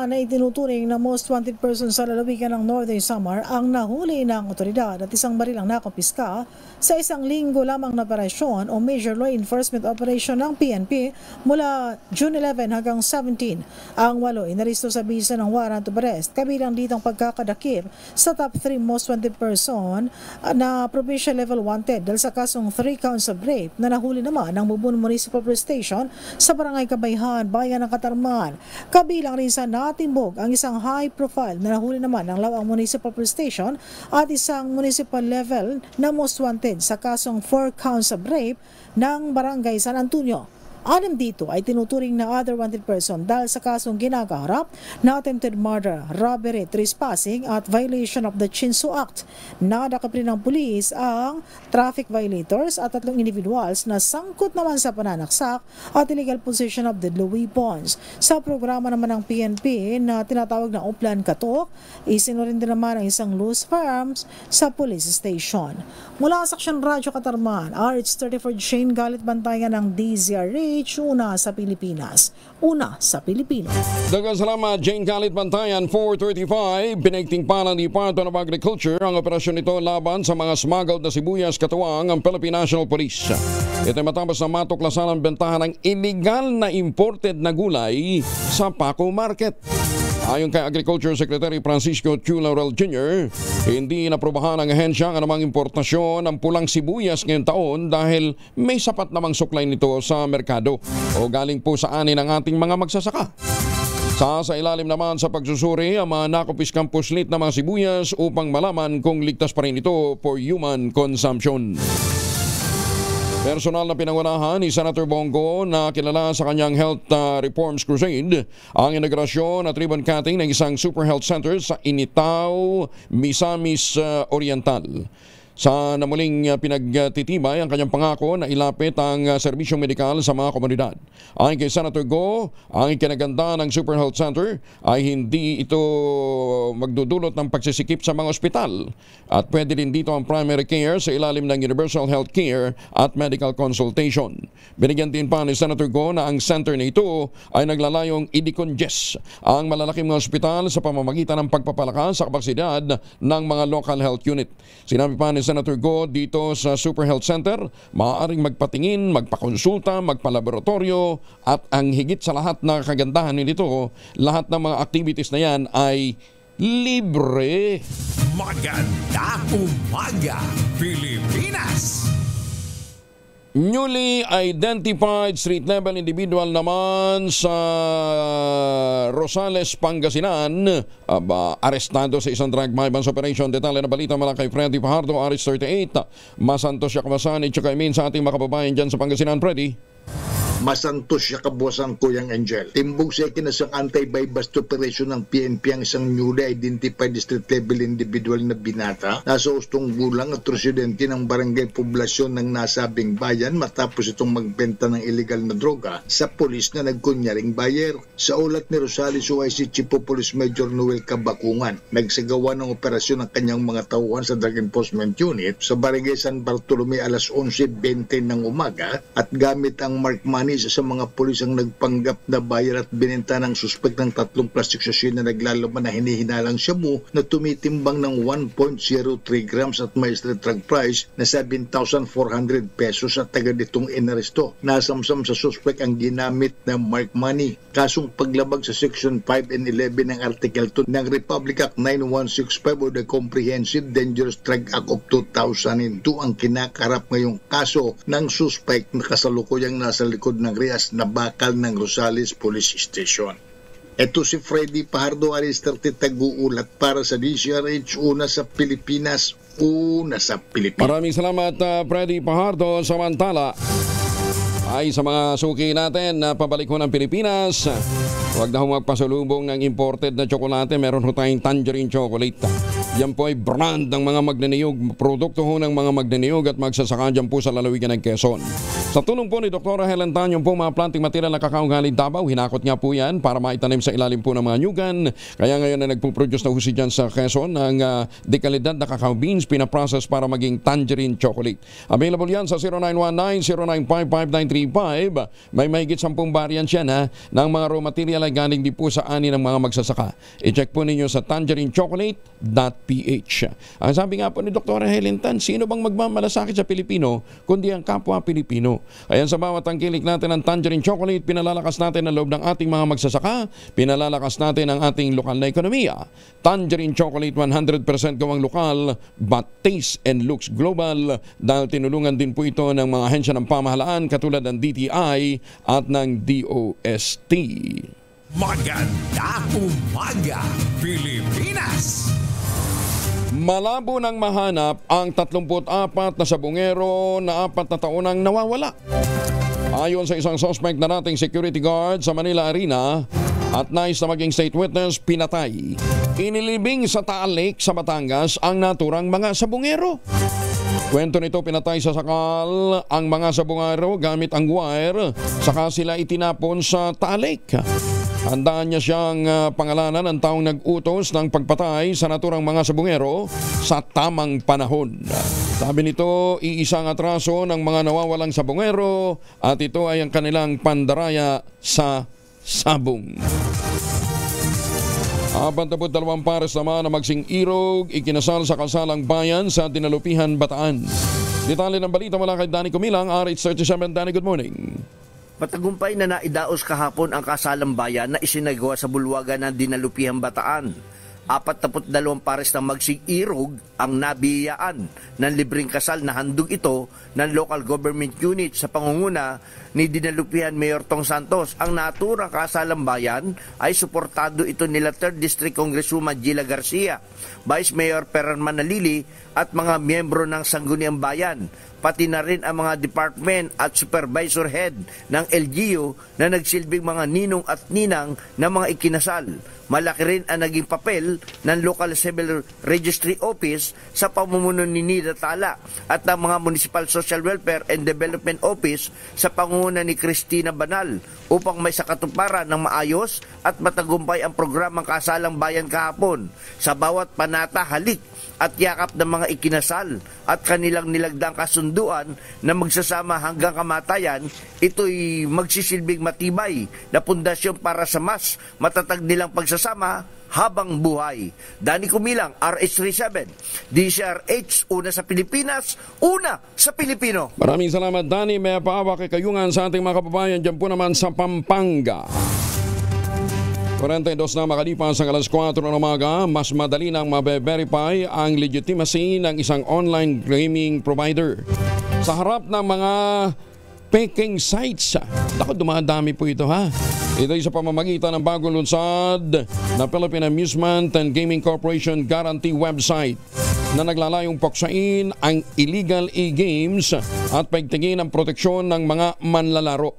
Na itinuturing na most wanted person sa lalawigan ng Northern Samar ang nahuli ng otoridad at isang baril ang nakumpiska sa isang linggo lamang na operasyon o major law enforcement operation ng PNP mula June 11 hanggang 17. Ang 8 inaristo sa bisa ng warrant of arrest, kabilang dito ang pagkakadakip sa top 3 most wanted person na provincial level wanted dahil sa kasong 3 counts of rape na nahuli naman ng Mubun Municipal Police Station sa Barangay Kabayhan, Bayan ng Katarman. Kabilang rin sa Timbog ang isang high profile na nahuli naman ng Lawang Municipal Police Station at isang municipal level na most wanted sa kasong 4 counts of rape ng Barangay San Antonio. 6 dito ay tinuturing na other wanted person dahil sa kasong ginagaharap na attempted murder, robbery, trespassing at violation of the Chinsu Act. Nadakip rin ng pulis ang traffic violators at 3 individuals na sangkot naman sa pananaksak at illegal possession of deadly weapons. Sa programa naman ng PNP na tinatawag na Uplan Katok, isinurin din naman ang isang loose firearms sa police station. Mula sa Aksyon Radyo Katarman, RH34 Shane Galit Bantayan ng DZRH, una sa Pilipinas, una sa Pilipino. Daghang salamat, Jane Galit Bantayan. 4:35, pinigting pa ng Department of Agriculture ang operasyon nito laban sa mga smuggled na sibuyas katuwang ang Philippine National Police. Ito ay matapos na matuklasan ang bentahan ng illegal na imported na gulay sa Paco Market. Ayon kay Agriculture Secretary Francisco Chu Laurel Jr., hindi naprobahan ng ahensya ang anumang importasyon ng pulang sibuyas ngayong taon dahil may sapat namang supply nito sa merkado o galing po sa ani ng ating mga magsasaka. Sa ilalim naman sa pagsusuri ang mga nakupiskang puslit na mga sibuyas upang malaman kung ligtas pa rin ito for human consumption. Personal na pinangunahan ni Senator Bongo na kilala sa kanyang Health Reforms Crusade ang inaugurasyon at ribbon cutting ng isang Super Health Center sa Initao, Misamis Oriental. Sa namuling pinagtitibay ang kanyang pangako na ilapit ang serbisyong medikal sa mga komunidad. Ayon kay Senator Go, ang ikinaganda ng Super Health Center ay hindi ito magdudulot ng pagsisikip sa mga ospital at pwede din dito ang primary care sa ilalim ng universal health care at medical consultation. Binigyan din pa ni Senator Go na ang center na ito ay naglalayong i-decongest ang malalaking mga ospital sa pamamagitan ng pagpapalakas sa kapasidad ng mga local health unit. Sinabi pa ni Senator Go dito sa Super Health Center, maaaring magpatingin, magpakonsulta, magpalaboratorio at ang higit sa lahat na kagandahan nito, lahat ng mga activities na yan ay libre. Maganda umaga, Pilipinas! Newly identified street-level individual naman sa Rosales, Pangasinan, arestado sa isang drug violence operation. Detalye na balita mula kay Freddy Fajardo, Aris 38. Masantos siya kamasan, itsukamin sa ating makababayan dyan sa Pangasinan, Freddy. Masantos siya kabuwasan Kuyang Angel. Timbog sa ikinasang anti-buy-bust operation ng PNP ang isang newly identified street-level individual na binata. Nasa ustong gulang at residente ng barangay poblasyon ng nasabing bayan matapos itong magbenta ng illegal na droga sa polis na nagkunyaring buyer. Sa ulat ni Rosales OIC Chief of Police Major Noel Cabakungan, nagsagawa ng operasyon ng kanyang mga tauhan sa Drug Enforcement Unit sa barangay San Bartolome alas 11:20 ng umaga at gamit ang mark money sa mga pulis ang nagpanggap na buyer at binenta ng suspect ng 3 plastic sachet na naglalaman na hinihinalang shabu na tumitimbang ng 1.03 grams at may street drug price na 7,400 pesos at agad itong inaresto. Nasamsam sa suspect ang ginamit na mark money. Kasong paglabag sa Section 5 and 11 ng Article 2 ng Republic Act 9165 o the Comprehensive Dangerous Drug Act of 2002 ang kinakarap ngayong kaso ng suspect na kasalukuyang nasa likod ng Rias na bakal ng Rosales Police Station. Ito si Freddy Fajardo, Aris 30, tag-uulat para sa DCRH, una sa Pilipinas. Maraming salamat, Freddy Fajardo. Samantala, ay sa mga suki natin na pabalik ho ng Pilipinas, huwag na ho magpasalubong ng imported na tsokolate. Meron ho tayong tangerine chocolate. Yan po ay brand ng mga magnaniyog, produkto ho ng mga magnaniyog at magsasaka dyan po sa lalawigan ng Quezon. Sa tulong po ni Dr. Helen Tanyo po, mga planting material na kakaong galing Davao, hinakot nga po yan para maitanim sa ilalim po ng mga nyugan. Kaya ngayon na nagpo-produce na husi dyan sa Quezon ng dekalidad na cacao beans, pinaprocess para maging tangerine chocolate. Available yan sa 0919-0955-935. May mahigit 10 variants yan ng mga raw material ay galing din po sa ani ng mga magsasaka. I-check po ninyo sa tangerinechocolate.ph. Ang sabi nga po ni Dr. Helen Tan, sino bang magmamalasakit sa Pilipino kundi ang kapwa Pilipino? Ayan, sa bawat tangkilik natin ng tangerine chocolate, pinalalakas natin ang loob ng ating mga magsasaka, pinalalakas natin ang ating lokal na ekonomiya. Tangerine chocolate 100% gawang lokal but taste and looks global dahil tinulungan din po ito ng mga ahensya ng pamahalaan katulad ng DTI at ng DOST. Maganda umaga, Pilipinas! Malabo nang mahanap ang 34 na sabungero na 4 na taon nang nawawala. Ayon sa isang suspect na dating security guard sa Manila Arena at nais na maging state witness, pinatay. Inilibing sa Taal Lake sa Batangas ang naturang mga sabungero. Kwento nito, pinatay sa sakal ang mga sabungero gamit ang wire, saka sila itinapon sa Taal Lake. Handaan niya siyang pangalanan ng taong nag-utos ng pagpatay sa naturang mga sabungero sa tamang panahon. Sabi nito, iisang atraso ng mga nawawalang sabungero at ito ay ang kanilang pandaraya sa sabong. 42 pares naman na magsing irog ikinasal sa kasalang bayan sa Dinalupihan, Bataan. Detalye ng balita mula kay Danny Kumilang, RH37. Danny, good morning. Matagumpay na naidaos kahapon ang kasalang bayan na isinagawa sa bulwagan ng Dinalupihan, Bataan. 42 pares ng magsig-irog ang nabiyaan ng libreng kasal na handog ito ng local government unit sa pangunguna ni Dinalupihan Mayor Tong Santos. Ang naturang kasalang bayan ay suportado ito nila 3rd District Congresswoman Gila Garcia, Vice Mayor Peran Manalili at mga miyembro ng Sangguniang Bayan, pati na rin ang mga department at supervisor head ng LGU na nagsilbing mga ninong at ninang ng mga ikinasal. Malaki rin ang naging papel ng Local Civil Registry Office sa pamumuno ni Nida Tala at ng mga Municipal Social Welfare and Development Office sa pangunguna ni Cristina Banal upang may sakatuparan ng maayos at matagumpay ang programang Kasalang Bayan kahapon. Sa bawat panata, halik at yakap ng mga ikinasal at kanilang nilagdang kasunduan na magsasama hanggang kamatayan, ito'y magsisilbing matibay na pundasyon para sa mas matatag nilang pagsasama habang buhay. Dani Kumilang, RH37, DCRH, una sa Pilipinas, una sa Pilipino. Maraming salamat, Dani. May paawa kay kayungan sa ating mga kababayan dyan po naman sa Pampanga. 42 na makalipas ang alas 4 ng umaga, mas madali nang mabe-verify ang legitimacy ng isang online gaming provider sa harap ng mga peking sites. Ako, dumadami po ito, ha. Ito ay sa pamamagitan ng bagong lunsad na Philippine Amusement and Gaming Corporation Guarantee website na naglalayong puksain ang illegal e-games at paigtingin ang proteksyon ng mga manlalaro.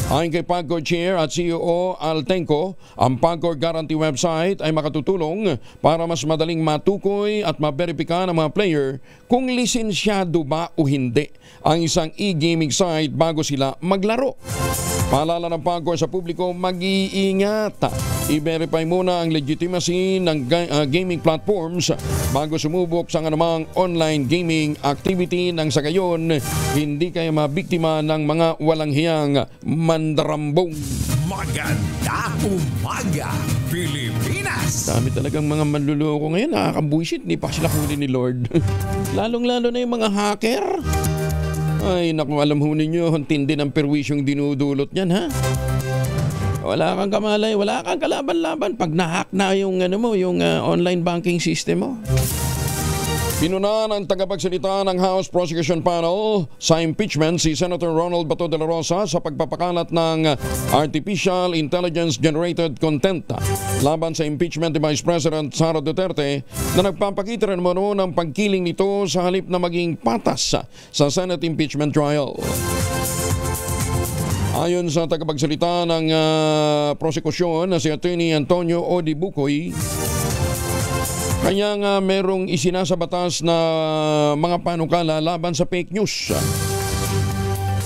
Ayon kay PAGCOR Chair at CEO Altenco, ang PAGCOR Guarantee website ay makatutulong para mas madaling matukoy at maberipika ng mga player kung lisensyado ba o hindi ang isang e-gaming site bago sila maglaro. Paalala ng PAGCOR sa publiko, mag-iingat. I-verify muna ang legitimacy ng gaming platforms bago sumubok sa anumang online gaming activity nang sa gayon hindi kayo mabiktima ng mga walang hiyang mandarambong. Maganda umaga, Pilipinas! Dami talagang mga manluloko ngayon, nakakabuisit, hindi pa sila huli ni Lord. Lalong-lalo na yung mga hacker. Ay, naku, alam ho ninyo, ang tindi ng perwisyong dinudulot niyan, ha? Wala kang kamalay, wala kang kalaban-laban pag nahack na yung, yung online banking system mo. Pinunan ang tagapagsalita ng House Prosecution Panel sa impeachment si Senator Ronald Bato de la Rosa sa pagpapakalat ng artificial intelligence-generated content laban sa impeachment ni Vice President Sara Duterte na nagpapakita rin mo ng pagkiling nito sa halip na maging patas sa Senate impeachment trial. Ayon sa tagapagsalita ng prosekusyon na si Attorney Antonio Odi Bukoy, kaya nga merong isinasa batas na mga panukala laban sa fake news.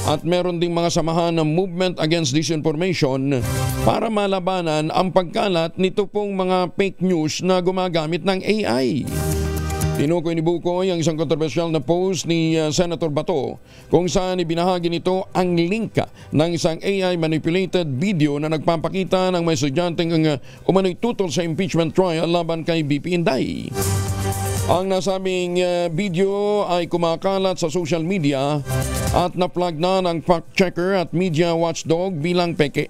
At meron ding mga samahan ng Movement Against Disinformation para malabanan ang pagkalat nito pong mga fake news na gumagamit ng AI. Tinukoy ni Bukoy ang isang kontrobersyal na post ni Senator Bato kung saan ibinahagi nito ang link ng isang AI-manipulated video na nagpapakita ng may estudyanteng umano'y tutol sa impeachment trial laban kay BP Inday. Ang nasabing video ay kumakalat sa social media at na-flag na ng fact-checker at media watchdog bilang peke.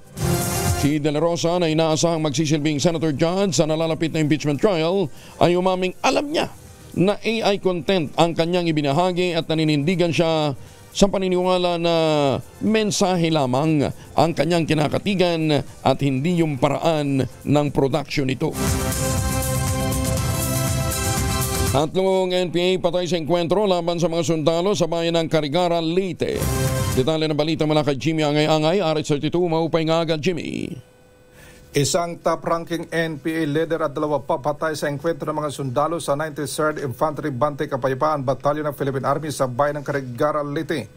Si De La Rosa na inaasahang magsisilbing Senator Judge sa nalalapit na impeachment trial ay umaming alam niya na AI content ang kanyang ibinahagi at naninindigan siya sa paniniwala na mensahe lamang ang kanyang kinakatigan at hindi yung paraan ng production nito. Tatlong NPA patay sa enkwentro laban sa mga sundalo sa bayan ng Carigara, Leyte. Detalye ng balita mula kay Jimmy Angay-Angay, RH32, maupay nga agad, Jimmy. Isang top-ranking NPA leader at dalawa pa patay sa enkwentro ng mga sundalo sa 93rd Infantry Bantay Kapayapaan Battalion ng Philippine Army sa bayan ng Carigara, Leyte.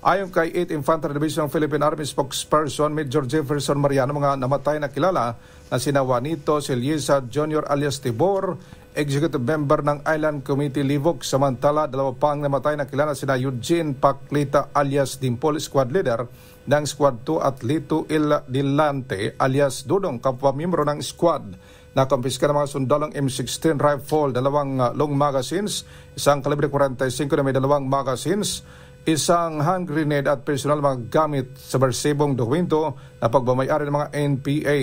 Ayon kay 8th Infantry Division ng Philippine Army spokesperson Major Jefferson Mariano, mga namatay na kilala na sina Juanito Celiesa Jr. alias Tibor, executive member ng Island Committee Livok, samantala dalawa pang namatay na kilala sina Eugene Paclita alias Dimpol, squad leader ng Squad 2 at Lito Dilante alias Dudong, kapwa miyembro ng squad. Nakumpiska ng mga sundalong M16 rifle, dalawang long magazines, isang kalibre 45 na may dalawang magazines, isang hand grenade at personal mga gamit sa bersibong dokumento na pagmamayari ng mga NPA.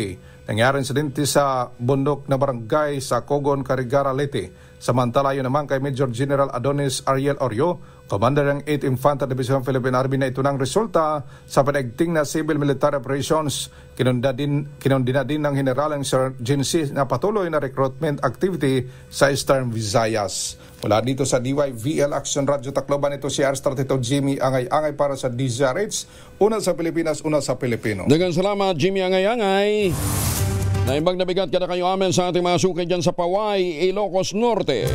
Nangyari insidente sa bundok na barangay sa Cogon, Carigara, Leyte. Samantala yun naman kay Major General Adonis Ariel Orio, Commander ng 8th Infantry Division Philippine Army, na ito ng resulta sa panaigting na civil military operations. Kinundina din ng General ang Insurgency na patuloy na recruitment activity sa Eastern Visayas. Mula dito sa DYVL Action Radio Tacloban, ito si R32 Jimmy Angay-Angay para sa DZRH. Una sa Pilipinas, una sa Pilipino. Daghang salamat, Jimmy Angay-Angay. Naimbag na bigat kada kayo amin sa ating mga sukay dyan sa Paway, Ilocos Norte.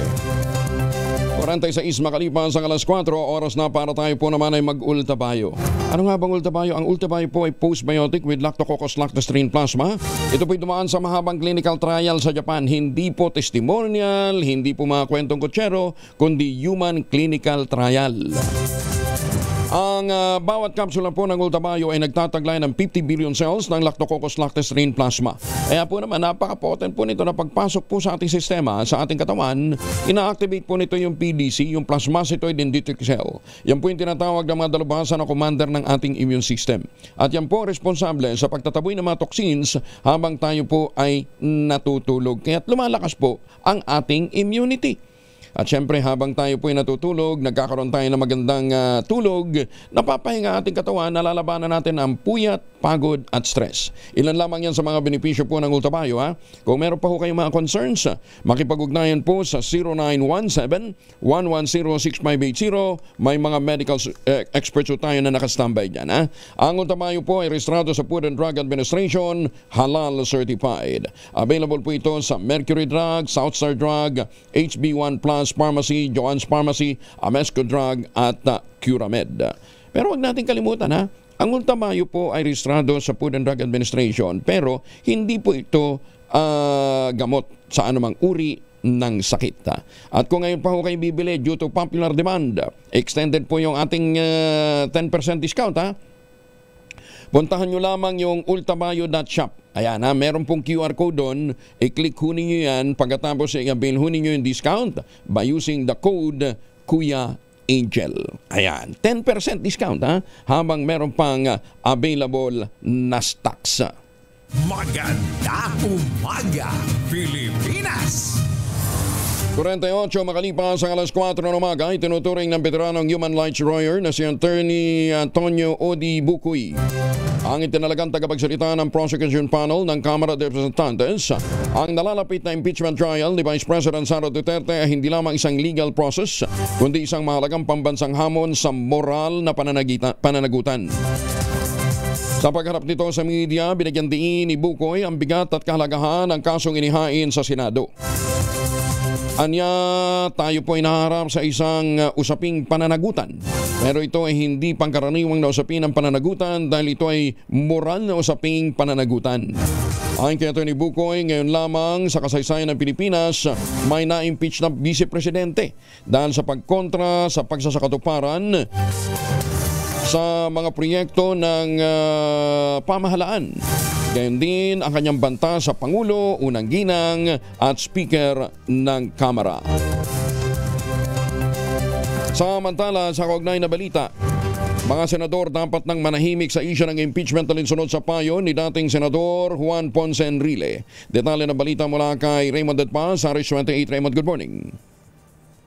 46 makalipas ang alas 4, oras na para tayo po naman ay mag-ultabayo. Ano nga bang ultabayo? Ang ultabayo po ay postbiotic with Lactococcus lactosterine plasma. Ito po'y dumaan sa mahabang clinical trial sa Japan. Hindi po testimonial, hindi po mga kwentong kutsero, kundi human clinical trial. Ang bawat kapsula po ng ultabayo ay nagtataglay ng 50 billion cells ng Lactococcus lactosterine plasma. Kaya po naman napaka-potent po nito na pagpasok po sa ating sistema, sa ating katawan, ina-activate po nito yung PDC, yung plasmacytoid dendritic cell. Yan po yung tinatawag ng mga dalubhasa na commander ng ating immune system. At yan po responsable sa pagtataboy ng mga toxins habang tayo po ay natutulog. Kaya't lumalakas po ang ating immunity. At syempre habang tayo po ay natutulog, nagkakaroon tayo ng magandang tulog, napapahinga ating katawan, nalalabanan natin ang puyat, pagod at stress. Ilan lamang yan sa mga benepisyo po ng ultabayo. Kung meron pa ho kayong mga concerns, makipag-ugnayan po sa 0917-110-6580. May mga medical experts po tayo na nakastambay dyan. Ang ultabayo po ay rehistrado sa Food and Drug Administration, halal certified. Available po ito sa Mercury Drug, Southstar Drug, HB1 Plus Pharmacy, Joann's Pharmacy, Amesco Drug at Curamed. Pero huwag natin kalimutan ang ultabayo po ay rehistrado sa Food and Drug Administration pero hindi po ito gamot sa anumang uri ng sakit. At kung ngayon pa ho kayo bibili due to popular demand, extended po yung ating 10% discount. Puntahan nyo lamang yung ultabayo.shop. Ayan meron pong QR code doon. I-click ho ninyo yan. Pagkatapos i-avail ho ninyo yung discount by using the code Kuya Angel. Ayan, 10% discount habang meron pang available na stocks. Maganda umaga, Pilipinas! 48 makalipas ang alas 4 ng umaga, itinuturing ng veteranong human rights lawyer na si Attorney Antonio Odi Bukoy ang itinalagang tagapagsalita ng prosecution panel ng Kamara de Representantes. Ang nalalapit na impeachment trial ni Vice President Sara Duterte ay hindi lamang isang legal process, kundi isang mahalagang pambansang hamon sa moral na pananagutan. Sa pagharap nito sa media, binigyan diin ni Bukoy ang bigat at kahalagahan ng kasong inihain sa Senado. Anya, tayo po ay naharap sa isang usaping pananagutan. Pero ito ay hindi pangkaraniwang na usapin ng pananagutan dahil ito ay moral na usaping pananagutan. Ayon kay Atty. Bukoy, ngayon lamang sa kasaysayan ng Pilipinas may na-impeach na vice-presidente dahil sa pagkontra sa pagsasakatuparan sa mga proyekto ng pamahalaan. Gayon din ang kanyang banta sa Pangulo, Unang Ginang at Speaker ng Kamara. Samantala, sa kaugnay na balita, mga senador dapat nang manahimik sa isyu ng impeachment alinsunod sa payo ni dating Senador Juan Ponce Enrile. Detalye ng balita mula kay Raymond Edpa sa RH28. Raymond, good morning.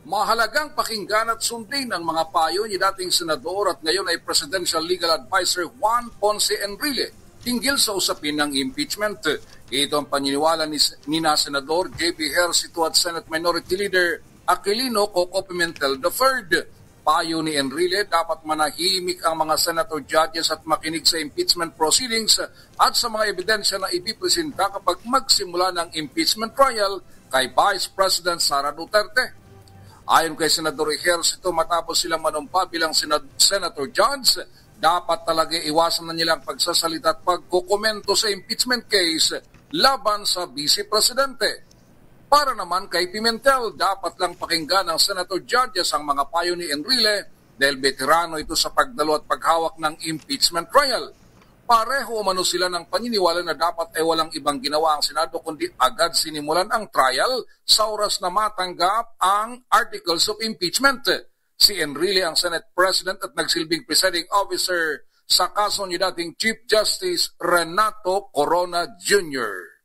Mahalagang pakinggan at sundin ang mga payo ni dating Senador at ngayon ay Presidential Legal Advisor Juan Ponce Enrile tinggil sa usapin ng impeachment. Ito ang paniniwala ni Senador J.B. Hercito at Senate Minority Leader Aquilino Coco Pimentel III. Payo ni Enrile, dapat manahimik ang mga senator judges at makinig sa impeachment proceedings at sa mga ebidensya na ipipresenta kapag magsimula ng impeachment trial kay Vice President Sara Duterte. Ayon kay Senador Hercito, matapos silang manumpa bilang senator judge, dapat talaga iwasan na nilang pagsasalita at pagkukomento sa impeachment case laban sa Vice Presidente. Para naman kay Pimentel, dapat lang pakinggan ng senator judges ang mga payo ni Enrile dahil veterano ito sa pagdalo at paghawak ng impeachment trial. Pareho umano sila ng paniniwala na dapat ay walang ibang ginawa ang Senado kundi agad sinimulan ang trial sa oras na matanggap ang articles of impeachment. Si Enrile ang Senate President at nagsilbing presiding officer sa kaso ni dating Chief Justice Renato Corona Jr.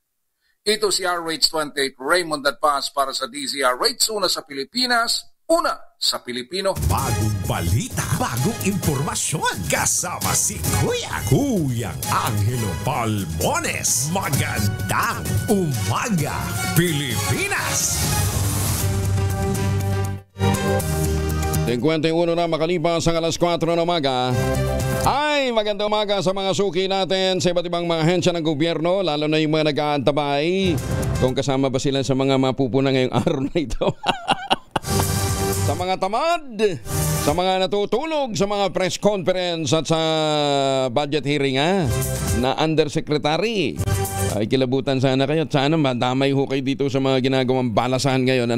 Ito si RH28 Raymond Adpas para sa DZRH, una sa Pilipinas, una sa Pilipino. Bagong balita, bagong impormasyon. Kasama si Kuyang Angelo Palmones. Magandang umaga, Pilipinas! 51 na makalipas ang alas 4 ng umaga. Ay, magandang umaga sa mga suki natin sa iba't ibang mga ahensya ng gobyerno, lalo na yung mga nag-aantabay. Kung kasama ba sila sa mga mapupuna ngayong araw na ito. Sa mga tamad, sa mga natutulog, sa mga press conference at sa budget hearing na undersecretary. Ay, kilabutan sana kayo at sana madamay ho kayo dito sa mga ginagawang balasahan ngayon.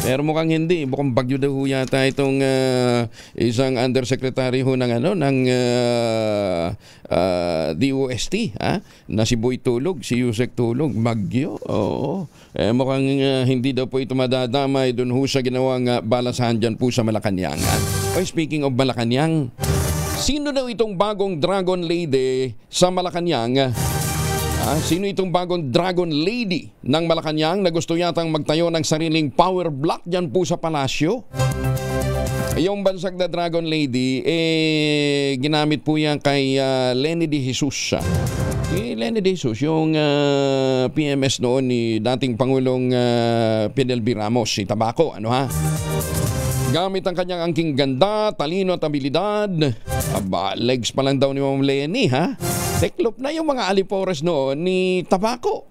Pero mukhang hindi. Mukhang bagyo daw ho yata itong isang undersecretary ho ng DOST. Na si Boy Tulog, si Yusek Tulog. Bagyo. Oo. Mukhang hindi daw po ito madadamay doon ho sa ginawang balasahan dyan po sa Malacanang. Speaking of Malacanang, sino daw itong bagong Dragon Lady sa Malacanang? Sino itong bagong Dragon Lady ng Malacanang na gusto yatang magtayo ng sariling power block dyan po sa palasyo? Yung bansag na Dragon Lady, ginamit po yan kay Lenny De Jesus. Lenny De Jesus, yung PMS noon ni dating Pangulong Fidel B. Ramos, si Tabaco. Gamit ang kanyang angking ganda, talino at abilidad. Legs pa lang daw ni Ma'am Lenny, Teklop na yung mga alipores noon ni Tabaco,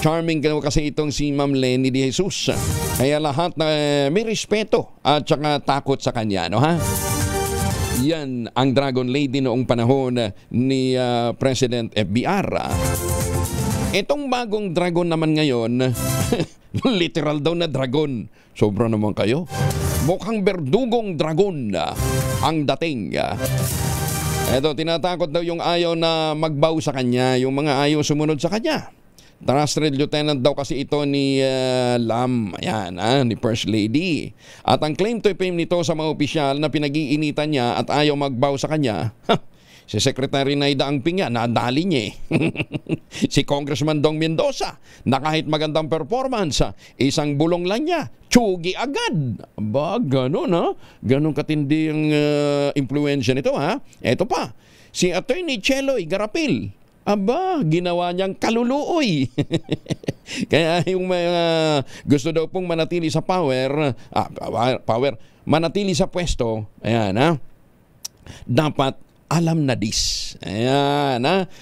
Charming kasi itong si Ma'am Lenny De Jesus. Kaya lahat na may respeto at saka takot sa kanya, Yan ang Dragon Lady noong panahon ni President FBR. Itong bagong dragon naman ngayon, literal daw na dragon. Sobra naman kayo. Mukhang berdugong dragon ang dating. Eto, tinatakot daw yung ayaw na magbaw sa kanya, yung mga ayaw sumunod sa kanya. Trusted Lieutenant daw kasi ito ni Lam, ni First Lady. At ang claim to fame nito sa mga opisyal na pinag-iinitan niya at ayaw magbaw sa kanya, si Secretary Naida Angping nadali niya. Si Congressman Dong Mendoza, na kahit magandang performance, isang bulong lang niya, tsugi agad. Ganon Ganon katindi ang impluensya nito, Eto pa, si Attorney Cheloy Garapil, ginawa niyang kaluluoy. Kaya yung mga gusto daw pong manatili sa power, manatili sa pwesto, dapat alam na dis.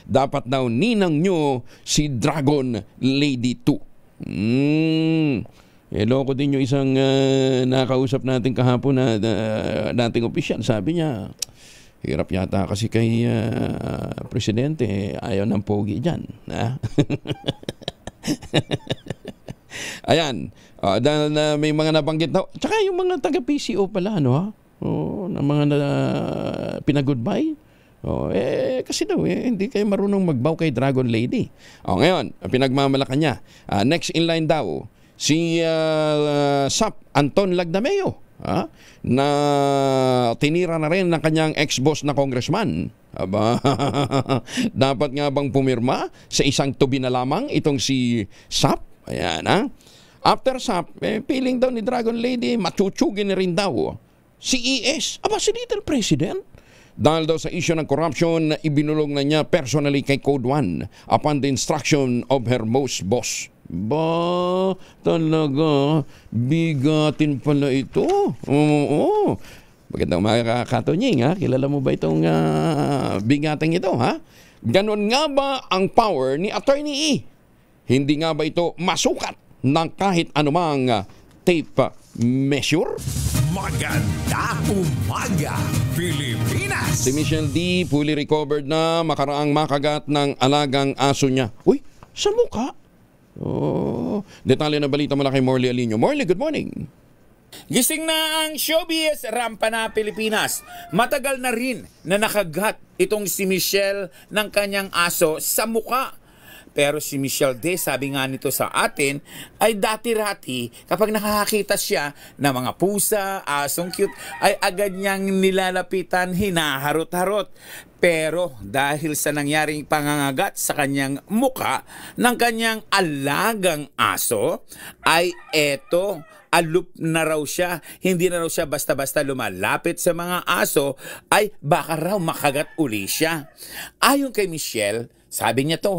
Dapat daw ninang nyo si Dragon Lady 2. Loko din yung isang nakausap natin kahapon na dating opisyal. Sabi niya, hirap yata kasi kay presidente, ayaw ng pogi dyan. Ayan. Dahil may mga nabanggit na, tsaka yung mga taga-PCO pala, na mga pinag-goodbye. Kasi daw, hindi kayo marunong magbaw kay Dragon Lady. Ngayon, pinagmamalakan niya. Next in line daw, si SAP Anton Lagdameo, na tinira na rin ng kanyang ex-boss na congressman. Dapat nga bang pumirma sa isang tubi na lamang itong si SAP? After SAP, piling daw ni Dragon Lady, machuchugin na rin daw si ES, si Little President. Dahil daw sa issue ng corruption, ibinulong na niya personally kay Code 1 upon the instruction of her most boss. Talaga, bigatin pala ito. Oo. Magandang mga Katonying, kilala mo ba itong bigating ito, Ganon nga ba ang power ni Attorney E? Hindi nga ba ito masukat ng kahit anumang tape measure? Maganda umaga, Pilipinas! Si Michelle D. fully recovered na makaraang makagat ng alagang aso niya. Uy, sa mukha? Detalye na balita mula kay Morley Alinio. Morley, good morning. Gising na ang showbiz, rampa na Pilipinas. Matagal na rin na nakagat itong si Michelle ng kanyang aso sa mukha. Pero si Michelle D, sabi nga nito sa atin, ay dati-rati kapag nakakakita siya ng mga pusa, asong cute, ay agad niyang nilalapitan, hinaharot-harot. Pero dahil sa nangyaring pangangagat sa kanyang muka ng kanyang alagang aso, ay eto, alup na raw siya. Hindi na raw siya basta-basta lumalapit sa mga aso, ay baka raw makagat uli siya. Ayon kay Michelle, sabi niya to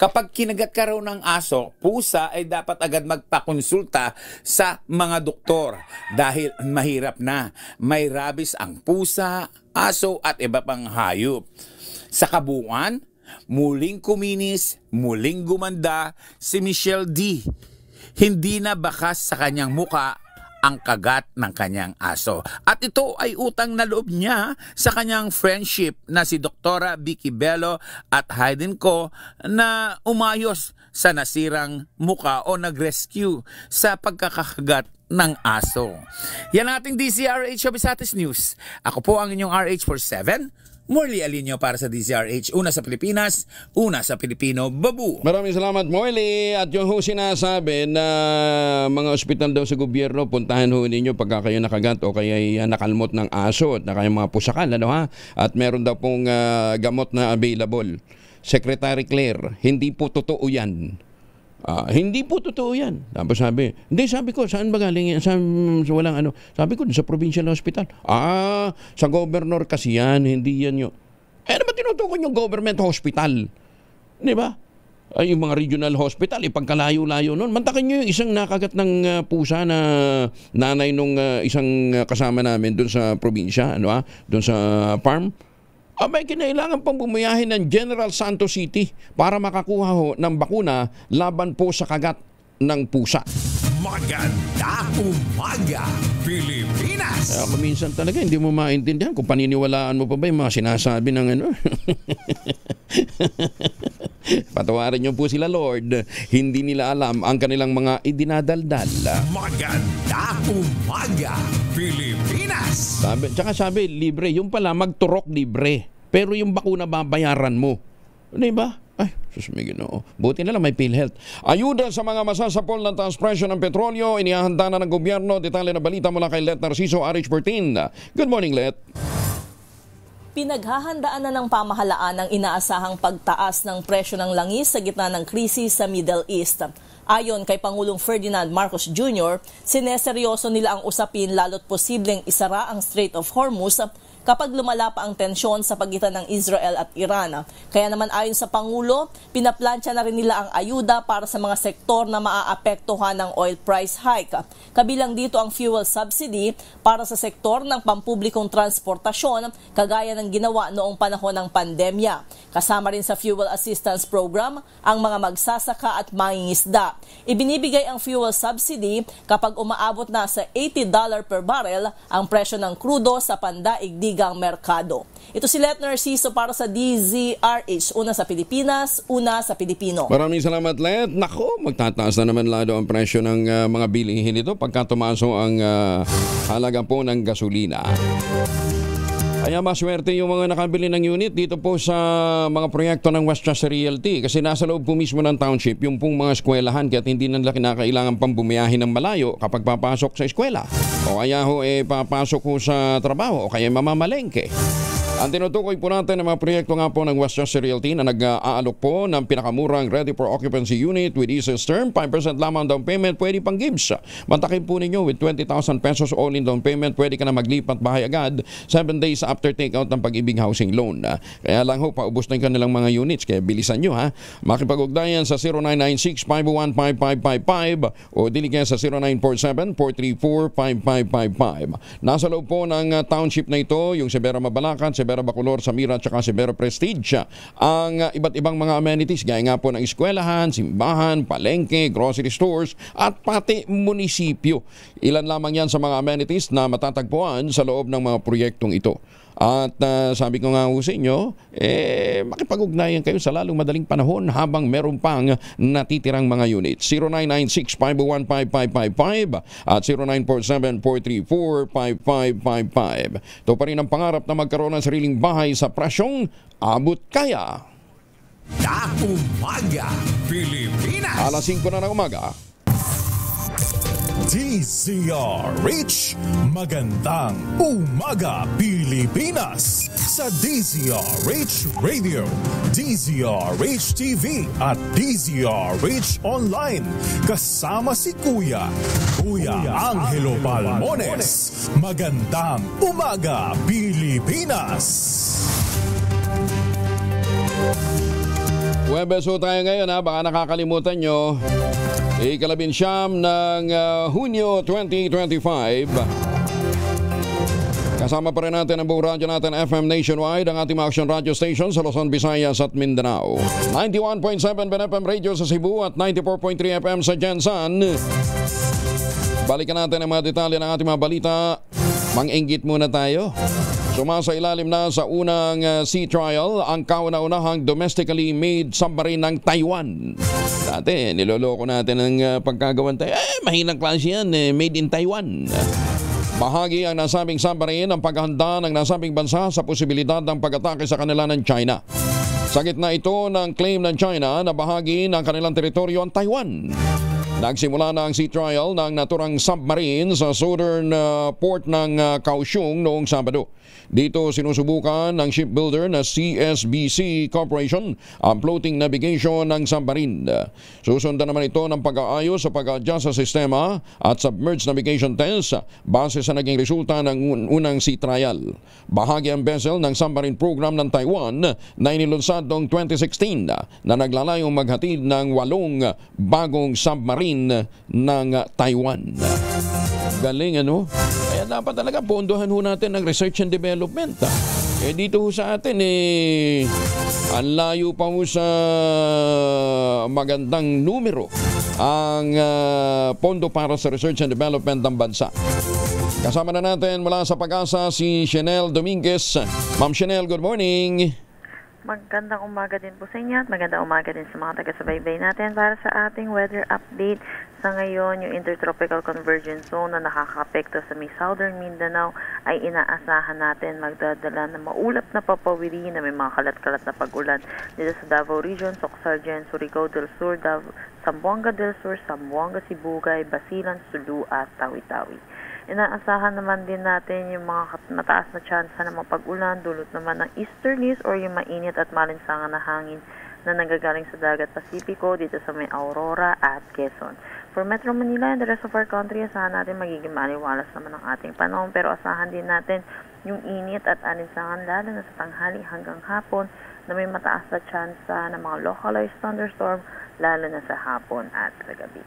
kapag kinagat ka raw ng aso, pusa, ay dapat agad magpakonsulta sa mga doktor dahil mahirap na. May rabies ang pusa, aso at iba pang hayop. Sa kabuuan, muling kuminis, muling gumanda si Michelle D. Hindi na bakas sa kanyang muka ang kagat ng kanyang aso. At ito ay utang na loob niya sa kanyang friendship na si Dr. Vicky Bello at Hayden Co na umayos sa nasirang muka o nag-rescue sa pagkakagat ng aso. Yan ating DZRH Abisates News. Ako po ang inyong RH47, Morley Alinio para sa DZRH. Una sa Pilipinas, una sa Pilipino, babu. Maraming salamat, Morley. At yung sinasabi na mga ospital daw sa gobyerno, puntahan ho ninyo pagka kayo nakagat o kaya nakalmot ng aso at kaya mga pusakan. At meron daw pong gamot na available. Secretary Claire, hindi po totoo yan. Hindi po totoo yan. Tapos sabi ko, saan ba galing yan? Walang ano. Sabi ko, sa provincial hospital. Sa governor kasi yan, hindi yan yun. Naman tinutukoy yung government hospital? Di ba? Yung mga regional hospital, ipagkalayo-layo nun. Mantakin nyo yung isang nakagat ng pusa na nanay nung isang kasama namin doon sa probinsya, doon sa farm. Abay, kinailangan pang bumiyahin ng General Santos City para makakuha ho ng bakuna laban po sa kagat ng pusa. Maganda umaga, Pilipinas! Minsan talaga hindi mo maintindihan kung paniniwalaan mo pa ba yung mga sinasabi ng ano. Patawarin niyo po sila, Lord. Hindi nila alam ang kanilang mga idinadaldal. Maganda umaga, Pilipinas! Sabi, libre. Yung pala, magturok libre. Pero yung bakuna babayaran mo. Di ba? Ay, susumigin na. Buti na lang may PhilHealth. Ayuda sa mga masasapol ng taas presyo ng petrolyo, inihahanda na ng gobyerno. Detalye na balita mula kay Let Narciso, RH14. Good morning, Let. Pinaghahandaan na ng pamahalaan ang inaasahang pagtaas ng presyo ng langis sa gitna ng krisis sa Middle East. Ayon kay Pangulong Ferdinand Marcos Jr., sineseryoso nila ang usapin lalo't posibleng isara ang Strait of Hormuz kapag lumala pa ang tensyon sa pagitan ng Israel at Iran. Kaya naman ayon sa Pangulo, pinaplansya na rin nila ang ayuda para sa mga sektor na maaapektuhan ng oil price hike. Kabilang dito ang fuel subsidy para sa sektor ng pampublikong transportasyon kagaya ng ginawa noong panahon ng pandemya. Kasama rin sa fuel assistance program ang mga magsasaka at mangingisda. Ibinibigay ang fuel subsidy kapag umaabot na sa $80 per barrel ang presyo ng krudo sa pandaigdigang merkado. Ito si Let Narciso para sa DZRH. Una sa Pilipinas, una sa Pilipino. Maraming salamat, Let. Nako, magtataas na naman lalo ang presyo ng mga bilihin nito pagka tumaso ang halaga po ng gasolina. Kaya maswerte yung mga nakabili ng unit dito po sa mga proyekto ng Westchester Realty kasi nasa loob po mismo ng township yung pong mga eskwelahan kaya hindi nila kinakailangan pang bumiyahin ng malayo kapag papasok sa eskwela o kaya ho papasok ho sa trabaho o kaya mamamalengke. Ang tinutukoy po natin ng mga proyekto nga po ng Westchester Realty na nag-aalok po ng pinakamurang ready for occupancy unit with easiest term, 5% lamang down payment, pwede pang gives. Mantakin po ninyo with 20,000 pesos all in down payment, pwede ka na maglipat bahay agad 7 days after take-out ng Pag-ibig Housing Loan. Kaya lang ho, paubos na yung kanilang mga units, kaya bilisan nyo ha. Makipag-ugnayan sa 0996-501-5555 o dili kaya sa 0947-434-5555. Nasa loob po ng township na ito, yung Severa Mabalacan, Severa Bacolor, Samira at saka Severa Prestige. Ang iba't ibang mga amenities gaya nga po ng eskwelahan, simbahan, palengke, grocery stores at pati munisipyo. Ilan lamang yan sa mga amenities na matatagpuan sa loob ng mga proyektong ito. At sabi ko nga sa inyo, makipag-ugnayan kayo sa lalong madaling panahon habang meron pang natitirang mga units. 0996-501-5555 at 0947-434-5555. Ito pa rin ang pangarap na magkaroon ng sariling bahay sa prasyong abot kaya. Umaga Pilipinas. Alas 5 na ng umaga. DZRH, magandang umaga Pilipinas. Sa DZRH Radio, DZRH TV at DZRH Online. Kasama si Kuya Angelo Palmones. Magandang umaga Pilipinas. Huwebes ho tayo ngayon, ha, baka nakakalimutan nyo. Ikalabinsyam ng Hunyo 2025. Kasama pa rin natin ang buong radyo natin FM Nationwide, ang ating mga action radio station sa Luzon, Visayas at Mindanao. 91.7 BNFM Radio sa Cebu at 94.3 FM sa Jensan. Balikan natin ang mga detalye ng ating mga balita. Mang-inggit muna tayo. Sumasa ilalim na sa unang sea trial ang kauna-unahang domestically made submarine ng Taiwan. Dati, niloloko natin ang pagkagawan tayo. Mahinang klase yan, made in Taiwan. Bahagi ang nasabing submarine ang paghahanda ng nasabing bansa sa posibilidad ng pag-atake sa kanila ng China. Sa gitna ito ng claim ng China na bahagi ng kanilang teritoryo ang Taiwan. Nagsimula na ang sea trial ng naturang submarine sa southern port ng Kaohsiung noong Sabado. Dito sinusubukan ng shipbuilder na CSBC Corporation ang floating navigation ng submarine. Susundan naman ito ng pag-aayos sa pag-adjust sa sistema at submerged navigation test base sa naging resulta ng unang sea trial. Bahagi ang vessel ng submarine program ng Taiwan na inilunsad noong 2016 na naglalayong maghatid ng 8 bagong submarine ng Taiwan. Galing, ano? Kaya dapat talaga pondohan ho natin ng research and development. Dito ho sa atin, ang layo pa ho sa magandang numero ang pondo para sa research and development ng bansa. Kasama na natin mula sa Pag-asa si Chanel Dominguez. Ma'am Chanel, good morning. Magandang umaga din po sa inyo at magandang umaga din sa mga taga-subaybay natin para sa ating weather update. Sa ngayon, yung Intertropical Convergence Zone na nakakaapekto sa may Southern Mindanao ay inaasahan natin magdadala ng maulap na papawiri na may mga kalat-kalat na pag-ulan dito sa Davao Region, Socsargen, Surigao del Sur, Zamboanga del Sur, Zamboanga, Sibugay, Basilan, Sulu at Tawi-Tawi. Inaasahan naman din natin yung mga mataas na tsansa ng mga pag-ulan dulot naman ng easterlies or yung mainit at malinsangan na hangin na nanggagaling sa dagat Pasipiko dito sa may Aurora at Quezon. For Metro Manila and the rest of our country, asahan natin magiging maliwalas naman ang ating panahon, pero asahan din natin yung init at alinsangan lalo na sa tanghali hanggang hapon na may mataas na tsansa ng mga localized thunderstorm lalo na sa hapon at sa gabi.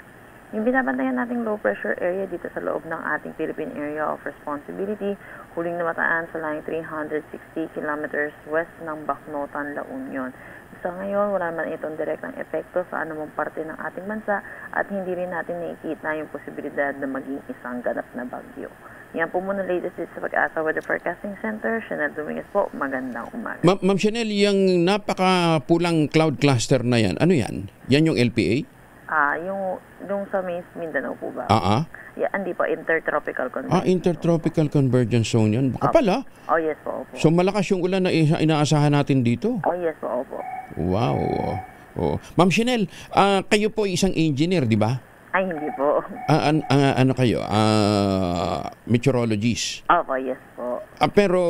Yung binabantayan nating low pressure area dito sa loob ng ating Philippine Area of Responsibility, huling namataan sa line 360 kilometers west ng Bacnotan, La Union. Sa ngayon, wala naman itong direktang epekto sa anumang parte ng ating bansa at hindi rin natin nakikita yung posibilidad na maging isang ganap na bagyo. Yan po muna latest dito sa Pag-asa Weather Forecasting Center. Chanel Dominguez po, magandang umaga. Ma'am Chanel, yung napaka-pulang cloud cluster na yan, ano yan? Yan yung LPA? Yung sa Mindanao po ba? Yeah, hindi po, Intertropical Convergence. Intertropical Convergence Zone yan. Kapal, ha? Oh, yes po, opo. So malakas yung ulan na inaasahan natin dito? Oh, yes po, opo. Wow. Oh. Ma'am Chanel, kayo po isang engineer, di ba? Ay, hindi po. Ano kayo? Meteorologist? Opo, yes po. Pero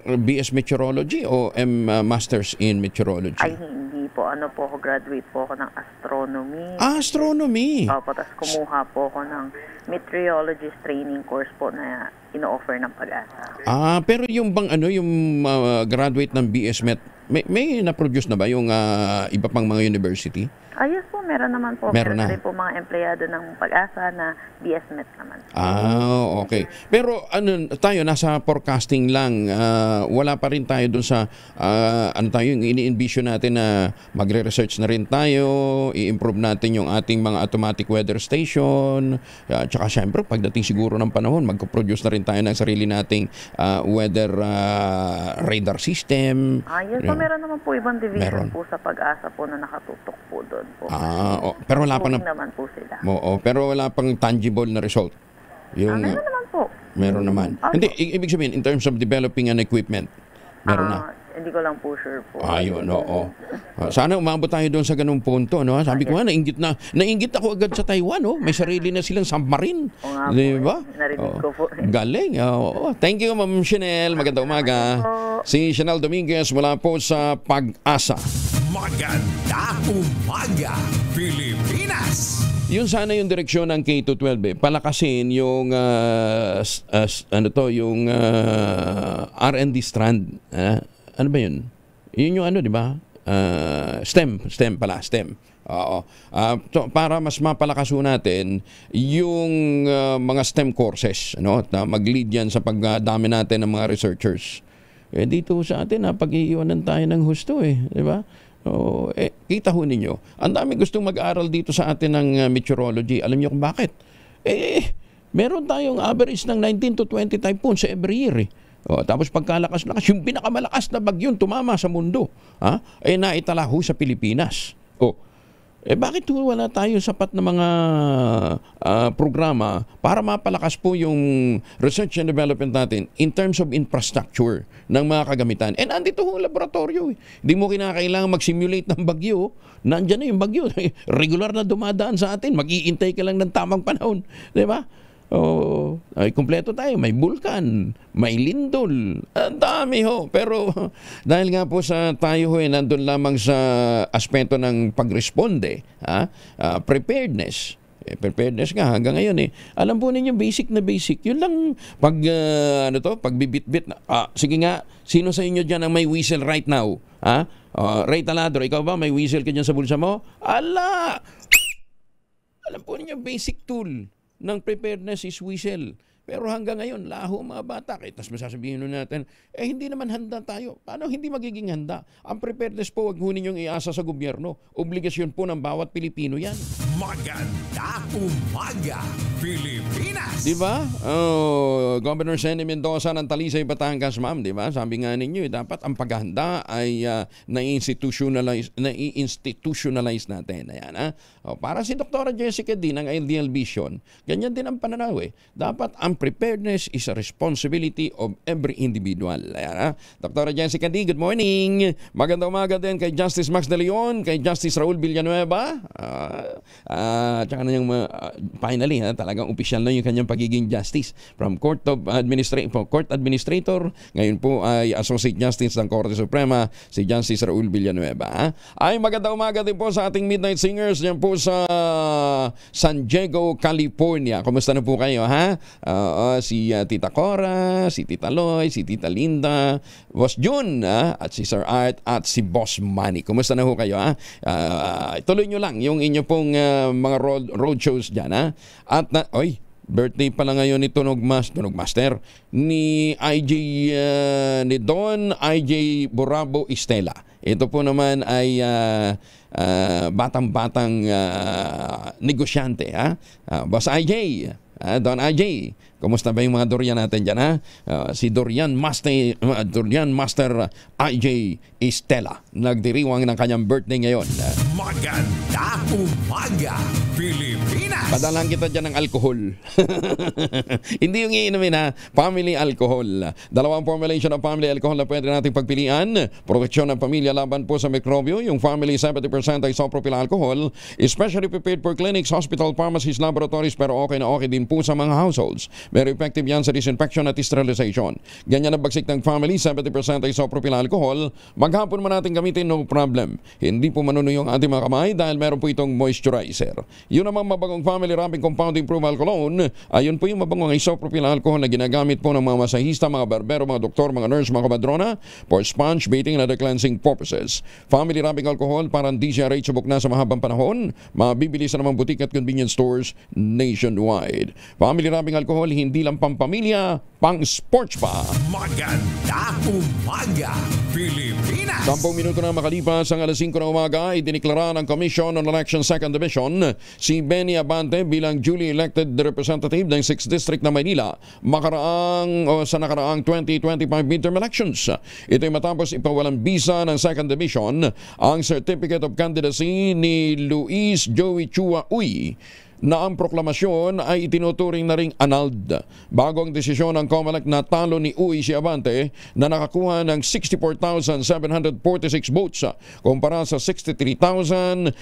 BS Meteorology o Masters in Meteorology? Ay, hindi po. Ano po ako, graduate po ako ng astronomy. Astronomy? Opo, tapos kumuha po ako ng meteorologist training course po na ino-offer ng Pag-asa. Pero yung bang yung graduate ng BS Met, may na-produce na ba yung iba pang mga university? Yes po, meron naman po. Meron na. Rin po mga empleyado ng Pag-asa na BS Met naman. Okay. Pero tayo nasa forecasting lang. Wala pa rin tayo dun sa yung ini-envision natin na magre-research na rin tayo, i-improve natin yung ating mga automatic weather station. Tsaka syempre, pagdating siguro ng panahon, magpo-produce na rin tayo ng sarili nating weather radar system. Yes po, meron naman po ibang division po sa Pag-asa po na nakatutok po doon. Pero wala pang naman po sila. Pero wala pang tangible na result. Meron naman po. Meron naman. Hindi, ibig sabihin in terms of developing an equipment, meron na. Hindi ko lang po sure po. Yun, oo. Sana umabot tayo doon sa ganung punto, no? Sabi ko nga, nainggit ako agad sa Taiwan, no? May sarili na silang submarine. Di ba? Narinig ko po. Galing. Thank you, Ma'am Chanel. Magandang umaga. Si Chanel Dominguez mula po sa Pag-asa. Magandang umaga, Pilipinas! Yun sana yung direksyon ng K-12, palakasin yung yung R&D strand. Ano ba yun? Yun yung di ba? STEM. Oo. So, para mas mapalakas natin yung mga STEM courses, at mag-lead yan sa pagdami natin ng mga researchers. Dito sa atin, pag-iiwanan tayo ng husto, di ba? Kita ho ninyo, ang dami gustong mag-aral dito sa atin ng meteorology. Alam niyo kung bakit? Meron tayong average ng 19 to 20 typhoons every year. Tapos pagkalakas-lakas, yung pinakamalakas na bagyong tumama sa mundo, naitala ho sa Pilipinas. Bakit wala tayo sapat na mga programa para mapalakas po yung research and development natin in terms of infrastructure ng mga kagamitan? Andito ho laboratorio. Hindi mo kinakailangan mag-simulate ng bagyo. Nandiyan na yung bagyo. Regular na dumadaan sa atin. Mag-iintay ka lang ng tamang panahon. Di ba? Kompleto tayo. May bulkan, may lindol, ang dami ho. Pero dahil nga po sa tayo nandun lamang sa aspeto ng pagresponde, preparedness. Preparedness nga hanggang ngayon alam po ninyo basic na basic. Yun lang pagbibitbit na. Sige nga, sino sa inyo diyan ang may whistle right now? Ray Taladro, ikaw ba may whistle ka diyan sa bulsa mo? Ala! Alam po ninyo basic tool ng preparedness is whistle. Pero hanggang ngayon, laho mga bata. Tapos masasabihin natin, hindi naman handa tayo. Paano hindi magiging handa? Ang preparedness po, wag ho ninyong iasa sa gobyerno. Obligasyon po ng bawat Pilipino yan. Magandang umaga, Pilipinas! Diba? Governor Senny Mendoza ng Talisay, Batangas, ma'am, diba? Sabi nga ninyo, dapat ang paghahanda ay na-institutionalize natin. Ayan, para si Dr. Jessica D. ng Ideal Vision, ganyan din ang pananaw. Dapat ang preparedness is a responsibility of every individual. Ayan, Dr. Jessica D., good morning. Magandang umaga din kay Justice Max De Leon, kay Justice Raul Villanueva. Tsaka na yung finally, talagang opisyal na yung kanyang pagiging justice from Court Administrator. Ngayon po ay Associate Justice ng Korte Suprema, si Justice Raul Villanueva. Ay magandang umaga din po sa ating Midnight Singers diyan po sa San Diego, California. Kumusta na po kayo, ha? Si Tita Cora, si Tita Loy, si Tita Linda, Boss Jun, at si Sir Art, at si Boss Manny. Kumusta na ho kayo, ha? Tuloy nyo lang yung inyo pong mga road shows dyan, ha? At birthday pala ngayon ni Tunog Master, ni IJ, ni Don IJ Borabo Estela. Ito po naman ay batang-batang negosyante, ha? Boss IJ, Don IJ, kumusta ba yung mga Dorian natin dyan, ha? Si Dorian Master IJ Estela, nagdiriwang ng kanyang birthday ngayon. Magandang umaga, Pilipinas! Padalang kita dyan ng alcohol. Hindi yung iinumin, ha? Family alcohol. Dalawang formulation ng family alcohol na pwede natin pagpilian. Proteksyon ng pamilya laban po sa mikrobyo. Yung family 70% isopropyl alcohol, especially prepared for clinics, hospital, pharmacies, laboratories, pero okay na okay din po sa mga households. Very effective yan sa disinfection at sterilization. Ganyan ang bagsik ng family 70% isopropyl alcohol. Maghapon mo natin gamitin, no problem. Hindi po manunuyo ang ating mga kamay dahil meron po itong moisturizer. Yun namang mabagong family wrapping compound improved cologne. Ayun po yung mabagong isopropyl alcohol na ginagamit po ng mga masahista, mga barbero, mga doktor, mga nurse, mga kabadrona for sponge bathing and other cleansing purposes. Family wrapping alcohol parang DCRH subok na sa mahabang panahon. Mabibili sa namang butik at convenience stores nationwide. Family wrapping alcohol, hindi lang pampamilya, pang sports pa. Magandang umaga, Pilipinas! 10 minuto na makalipas ang alas 5 ng umaga, idiniklara ng Commission on Election 2nd Division si Benny Abante bilang duly elected representative ng 6th District ng Maynila sa nakaraang 2025 midterm elections. Ito'y matapos ipawalang bisa ng 2nd Division ang Certificate of Candidacy ni Luis Joey Chua Uy na ang proklamasyon ay itinuturing na ring annulled. Bago ang desisyon ng COMELEC na talo ni Uy si Abante na nakakuha ng 64,746 votes kumpara sa 63,358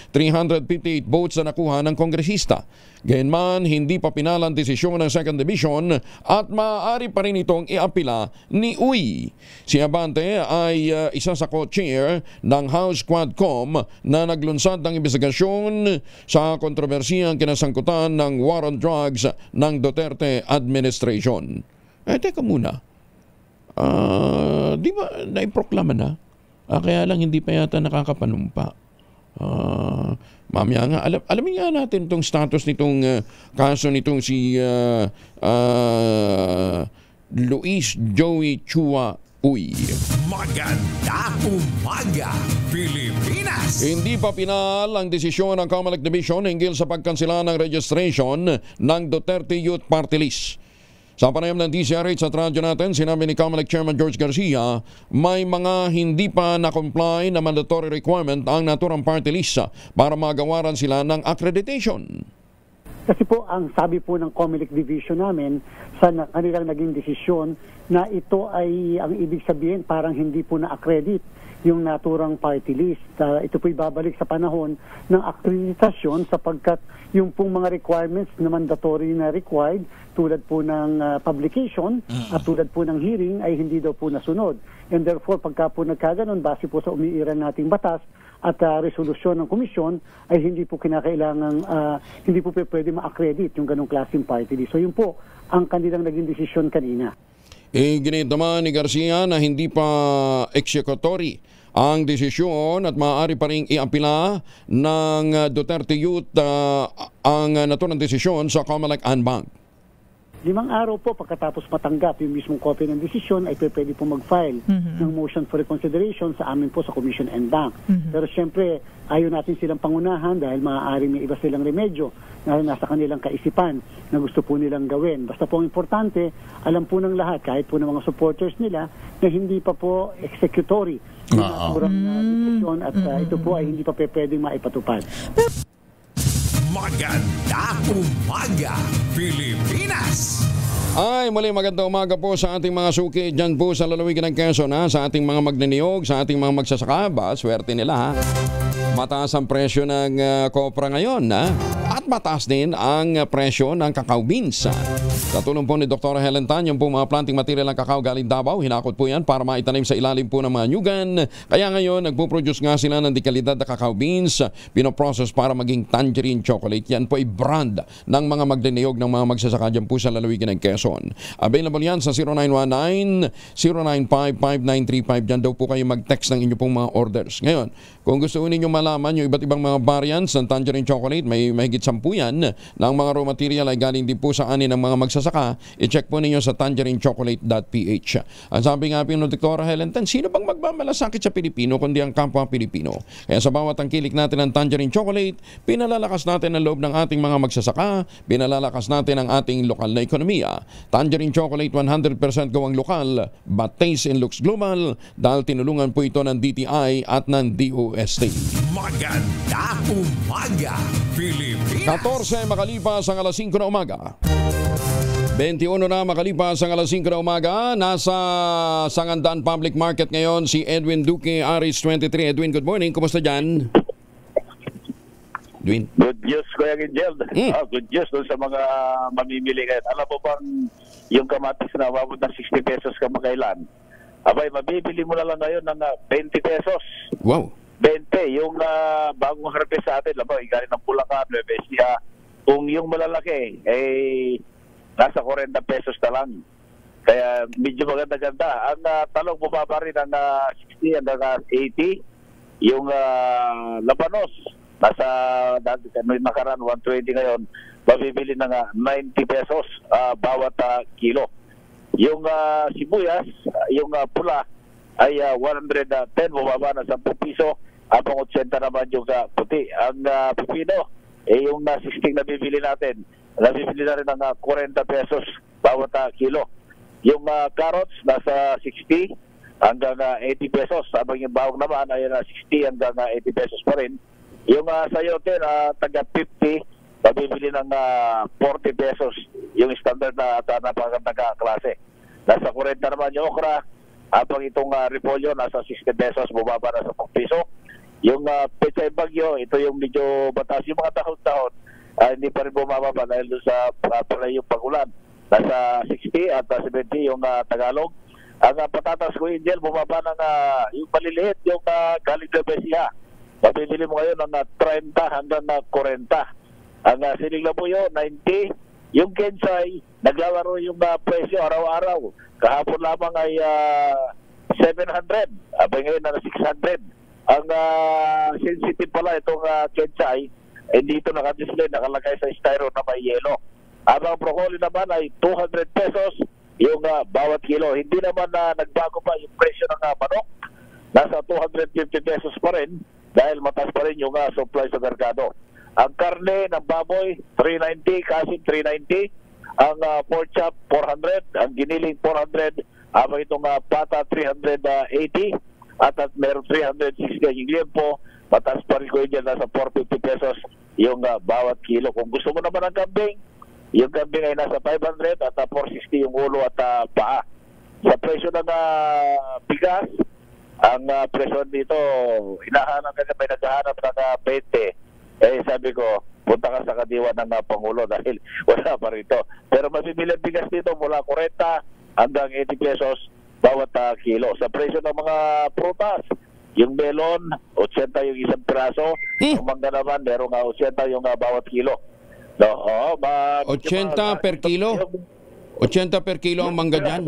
votes na nakuha ng kongresista. Gayunman, hindi pa pinala ang desisyon ng Second Division at maaari pa rin itong iapila ni Uy. Si Abante ay isa sa co-chair ng House Quadcom na naglunsad ng investigasyon sa kontrobersiyang kinasangkutan ng war on drugs ng Duterte administration. Teka muna. Di ba naiproklama na? Kaya lang hindi pa yata nakakapanumpa. Mamaya nga, alamin nga natin itong status nitong kaso nitong si Luis Joey Chua Uy. Magandang umaga, Pilipinas! Hindi pa pinal ang desisyon ng COMELEC Division hinggil sa pagkansela ng registration ng Duterte Youth Party List. Sa panayam ng DCRH at radyo natin, sinabi ni COMELEC Chairman George Garcia, may mga hindi pa na-comply na mandatory requirement ang naturang party list para magawaran sila ng accreditation. Kasi po, ang sabi po ng COMELEC Division namin sa kanilang naging desisyon na ito ay, ang ibig sabihin, parang hindi po na-accredit yung naturang party list. Ito po ibabalik sa panahon ng accreditasyon sapagkat yung pong mga requirements na mandatory na required tulad po ng publication at tulad po ng hearing ay hindi daw po nasunod. And therefore, pagka po nagkaganon, base po sa umiiral nating batas at resolusyon ng komisyon, ay hindi po kinakailangan, hindi po pwede ma-accredit yung ganong klaseng party list. So yun po ang kanilang naging desisyon kanina. Ginit naman ni Garcia na hindi pa executory ang desisyon at maaari pa rin iapila ng Duterte Youth ang naturang desisyon sa COMELEC Anbank. 5 araw po pagkatapos matanggap yung mismong copy ng desisyon ay pwede po mag-file ng motion for reconsideration sa amin po sa Commission and Bank. Pero siyempre, ayaw natin silang pangunahan dahil maaari may iba silang remedyo na nasa kanilang kaisipan na gusto po nilang gawin. Basta po ang importante, alam po ng lahat, kahit po ng mga supporters nila, na hindi pa po executory yung naturang desisyon at ito po ay hindi pa pwedeng maipatupad. Magandang umaga, Pilipinas! Ay, muli magandang umaga po sa ating mga suki dyan po sa lalawigan ng Quezon, sa ating mga magniniyog, sa ating mga magsasaka. Swerte nila, ha? Mataas ang presyo ng kopra ngayon, ha? At mataas din ang presyo ng cacao beans. Sa tulong po ni Dr. Helen Tan, yung po mga planting material ng cacao galing Davao, hinakot po yan para maitanim sa ilalim po ng mga nyugan. Kaya ngayon, nagpo-produce nga sila ng dekalidad na cacao beans, pinoprocess para maging tangerine chocolate. Yan po ay brand ng mga magniniyog ng mga magsasaka dyan po sa lalawigan ng Quezon. Available yan sa 0919-095-5935. Dyan daw po kayo mag-text ng inyo pong mga orders. Ngayon, kung gusto ninyo malaman yung iba't ibang mga variants ng tangerine chocolate, may mahigit 10 yan ng mga raw material ay galing din po sa ani ng mga magsasaka. I-check po ninyo sa tangerinechocolate.ph. Ang sabi nga po ng Dr. Helen Tan, sino bang magmamalasakit sa Pilipino kundi ang kapwa Pilipino? Kaya sa bawat tangkilik natin ng tangerine chocolate, pinalalakas natin ang loob ng ating mga magsasaka, pinalalakas natin ang ating lokal na ekonomiya. Tangerine chocolate 100% gawang lokal, but taste and looks global dahil tinulungan po ito ng DTI at ng DOST. Magandang umaga, Pilipinas! 14 makalipas ang alas 5 na umaga. 21 na makalipas ang alas 5 na umaga. Nasa Sangandaan Public Market ngayon si Edwin Duque, Aris 23. Edwin, good morning. Kumusta dyan? Edwin? Good news, Kuya Angel. Good news doon sa mga mamimili ngayon. Alam mo bang yung kamatis na wabot ng 60 pesos kamakailan? Abay, mabibili mo na lang ngayon ng 20 pesos. Wow. 20. Yung bagong harvest sa atin, galing ng Bulacan, Nueva Ecija. Kung yung malalaki, nasa 40 pesos na lang. Kaya medyo maganda-ganda. Ang talong bumaba rin ng 60 hanggang 80. Yung labanos, nasa nakaraan 120 ngayon, mabibili ng 90 pesos bawat kilo. Yung sibuyas, yung pula, ay 110, bumaba na 10 piso. Abang 80 naman yung puti. Ang pipino, yung 16 na bibili natin, nabibili na rin ng 40 pesos bawat kilo. Yung carrots, nasa 60 hanggang 80 pesos. Habang yung bawang naman ay 60 hanggang 80 pesos pa rin. Yung sayote, taga 50 mabibili ng 40 pesos yung standard na at napakagandang klase. Nasa 40 naman yung okra, habang itong repolyo nasa 60 pesos, bumaba na sa 10 piso. Yung pechay bagyo, ito yung medyo batas. Yung mga tahon-tahon, hindi pa rin bumababa dahil doon sa pala yung pagulan. Nasa 60 at 70 yung Tagalog. Ang patatas ko, Angel, bumaba ng yung maliliit, yung galing Besia. Mabibili mo ngayon ng 30 hanggang 40. Ang siling labuyo, 90. Yung Kensay, naglalaro yung presyo araw-araw. Kahapon lamang ay 700. Abay ngayon na 600. Ang sensitive pala itong Kensay, dito nakadisplay, nakalagay sa styro na may yelo. Ang broccoli naman ay 200 pesos yung bawat kilo. Hindi naman nagbago pa yung presyo ng manok. Nasa 250 pesos pa rin dahil mataas pa rin yung supply sa merkado. Ang karne ng baboy, 390, kasi 390. Ang pork chop, 400. Ang giniling, 400. Habang itong pata, 380. At meron 360 yung liempo. Mataas pa rin ko yun, nasa 450 pesos yung bawat kilo. Kung gusto mo naman ng kambing, yung kambing ay nasa 500 at 460 yung ulo at paa. Sa presyo ng bigas, ang presyo dito, hinahanap kasi may naghahanap ng 20. Sabi ko, punta ka sa kadiwa ng Pangulo dahil wala pa rito. Pero mabibili ang bigas dito mula 40 hanggang 80 pesos bawat kilo. Sa presyo ng mga prutas, yung melon, 80 yung isang piraso. Yung mangga naman, merong 80 yung bawat kilo. No, 80 per kilo? 80 per kilo ang mangga dyan?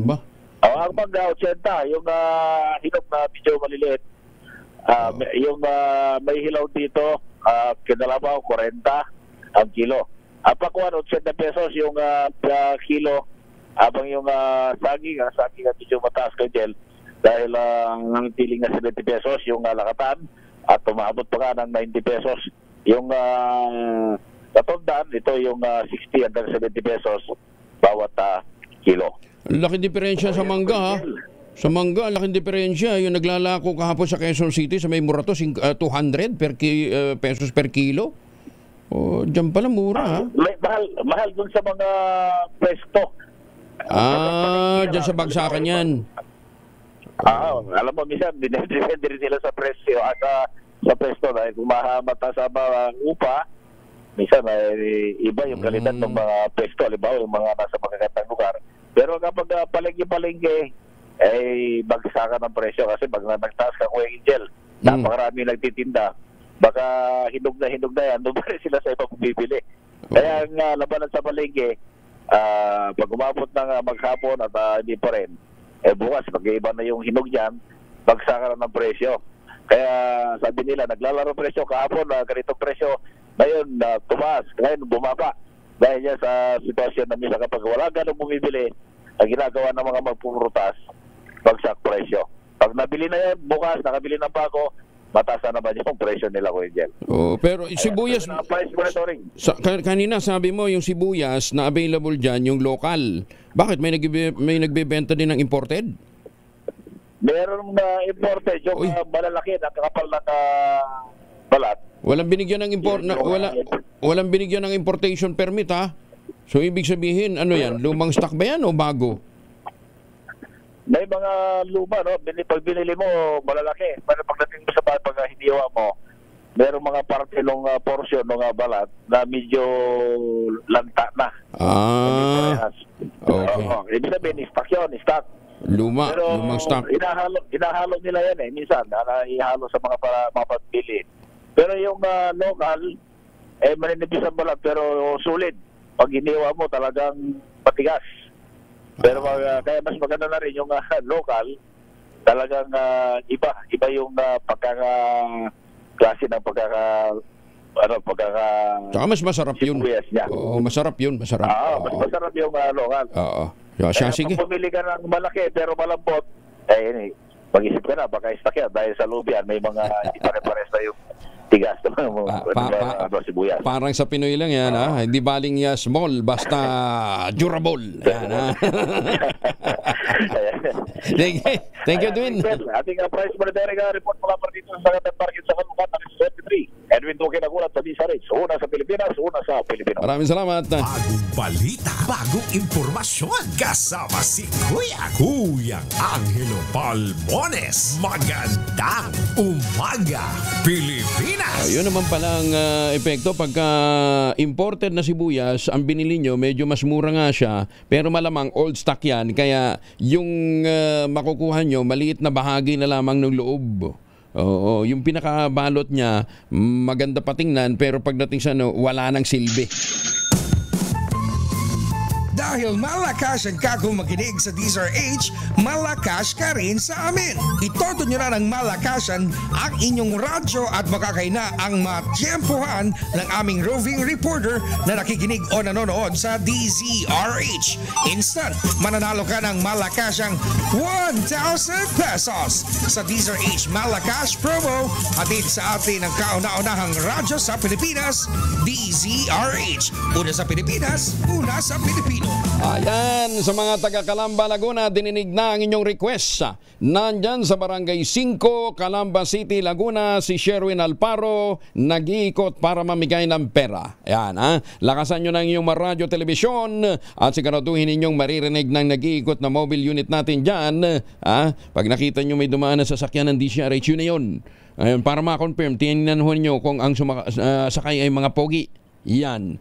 Ba? Ang mangga, 80. Yung hinog na medyo maliliit. Yung may hilaw dito, kinalabaw, 40 ang kilo. Pakuan, 80 pesos yung kilo. Habang yung saging na medyo mataas ka dyan. Dahil ang tiling na 70 pesos yung lakatan. At umabot pa nga ng 90 pesos. Yung katundaan, ito yung 60 hanggang 70 pesos bawat kilo. Laki diferensya sa mangga, ha? Sa mangga, laking diferensya. Yung naglalako kahapon sa Quezon City, sa may Murato, 200 pesos per kilo. Diyan pala mura, ha? Mahal dun sa mga pwesto. Diyan sa bagsakan yan. Alam mo, minsan, dinedepende rin sila sa presyo at sa pwesto dahil kumahama sa mga upa, minsan iba yung kalidad ng mga pwesto, halimbawa yung mga nasa magagandang lugar. Pero kapag palengke-palengke, bagsakan ng presyo kasi pag nagtaas ka Kuya Angel, napakarami nagtitinda, baka hinog na yan, doon pa rin sila sa ibang bibili. Kaya ang labanan sa palengke, pag umabot ng maghapon at hindi pa rin, bukas, pag-iba na yung hinog niyan, bagsakan ng presyo. Kaya sabi nila, naglalaro presyo kahapon, ganitong presyo, ngayon tumaas, ngayon bumaba. Dahil yan sa sitwasyon na misa kapag wala ganun bumibili, ang ginagawa ng mga magpuprutas, bagsak presyo. Pag nabili na yan, bukas, nakabili ng bago, mataas na naman yung presyo nila, Kuya Angel. Pero sibuyas, kanina sabi mo yung sibuyas na available dyan, yung local. Bakit? May nagbebenta din ng imported? Meron na imported, yung malalaki, nakakapal na balat. Walang binigyan ng walang binigyan ng importation permit, ha? So ibig sabihin, ano yan? Lumang stock ba yan o bago? May mga luma, no? Pag binili mo, malalaki. Pagdating mo sa balat, pag hiniwa mo, merong mga parte ng portion ng balat na medyo lanta na. Okay. Ibig sabihin, stock yun, stock. Lumang stock. Inahalo nila yan minsan. Ihalo sa mga pagbili. Pero yung local, maninipis ang balat, pero sulit. Pag hiniwa mo, talagang matigas. Pero kaya mas maganda na rin yung local, talagang iba yung klase ng Saka mas masarap yun. Masarap yun, masarap. Mas masarap yung local. Sige. Kung pumili ka ng malaki pero malambot, mag-isip ka na, baka stock yan. Dahil sa lubian, may mga hindi pare-pares na yung tigas sibuyas. Parang sa Pinoy lang yan, ha? Hindi baling small, basta durable. Yan, ha? Thank you, Edwin. Ating price monitoring report mula pa dito sa Sagatan Market sa Kalmukan, 23. Edwin dito kinagulat sa Visa Race. Una sa Pilipinas, una sa Pilipino. Maraming salamat. Bagong balita, bagong impormasyon. Kasama si Kuyang Angelo Palmones. Magandang umaga, Pilipinas. Yun naman palang epekto pagka imported na sibuyas, ang binili nyo medyo mas mura nga siya, pero malamang old stock yan, kaya yung makukuha nyo maliit na bahagi na lamang ng loob. Oo, yung pinakabalot niya maganda patingnan, pero pagdating sa wala nang silbi. Dahil malakas ang kagong makinig sa DZRH, malakas ka rin sa amin. Itodo nyo na ng malakasan ang inyong radyo at makakain na ang matyempohan ng aming roving reporter na nakikinig o nanonood sa DZRH. Instant, mananalo ka ng malakasang 1,000 pesos sa DZRH Malakas promo, hatid sa atin ng kauna-unahang radyo sa Pilipinas, DZRH. Una sa Pilipinas, una sa Pilipino. Ayan, sa mga taga Calamba, Laguna, dininig na ang inyong request. Nandyan sa Barangay 5, Calamba City, Laguna, si Sherwin Alparo, nag-iikot para mamigay ng pera. Ayan, ha? Lakasan nyo ng inyong maradyo, telebisyon, at siguraduhin ninyong maririnig ng nag-iikot na mobile unit natin dyan. Ha? Pag nakita nyo may dumaan na sasakyan ng DZRH, yun na yun. Ayun, para ma-confirm, tingnan nyo kung ang sakay ay mga pogi. Yan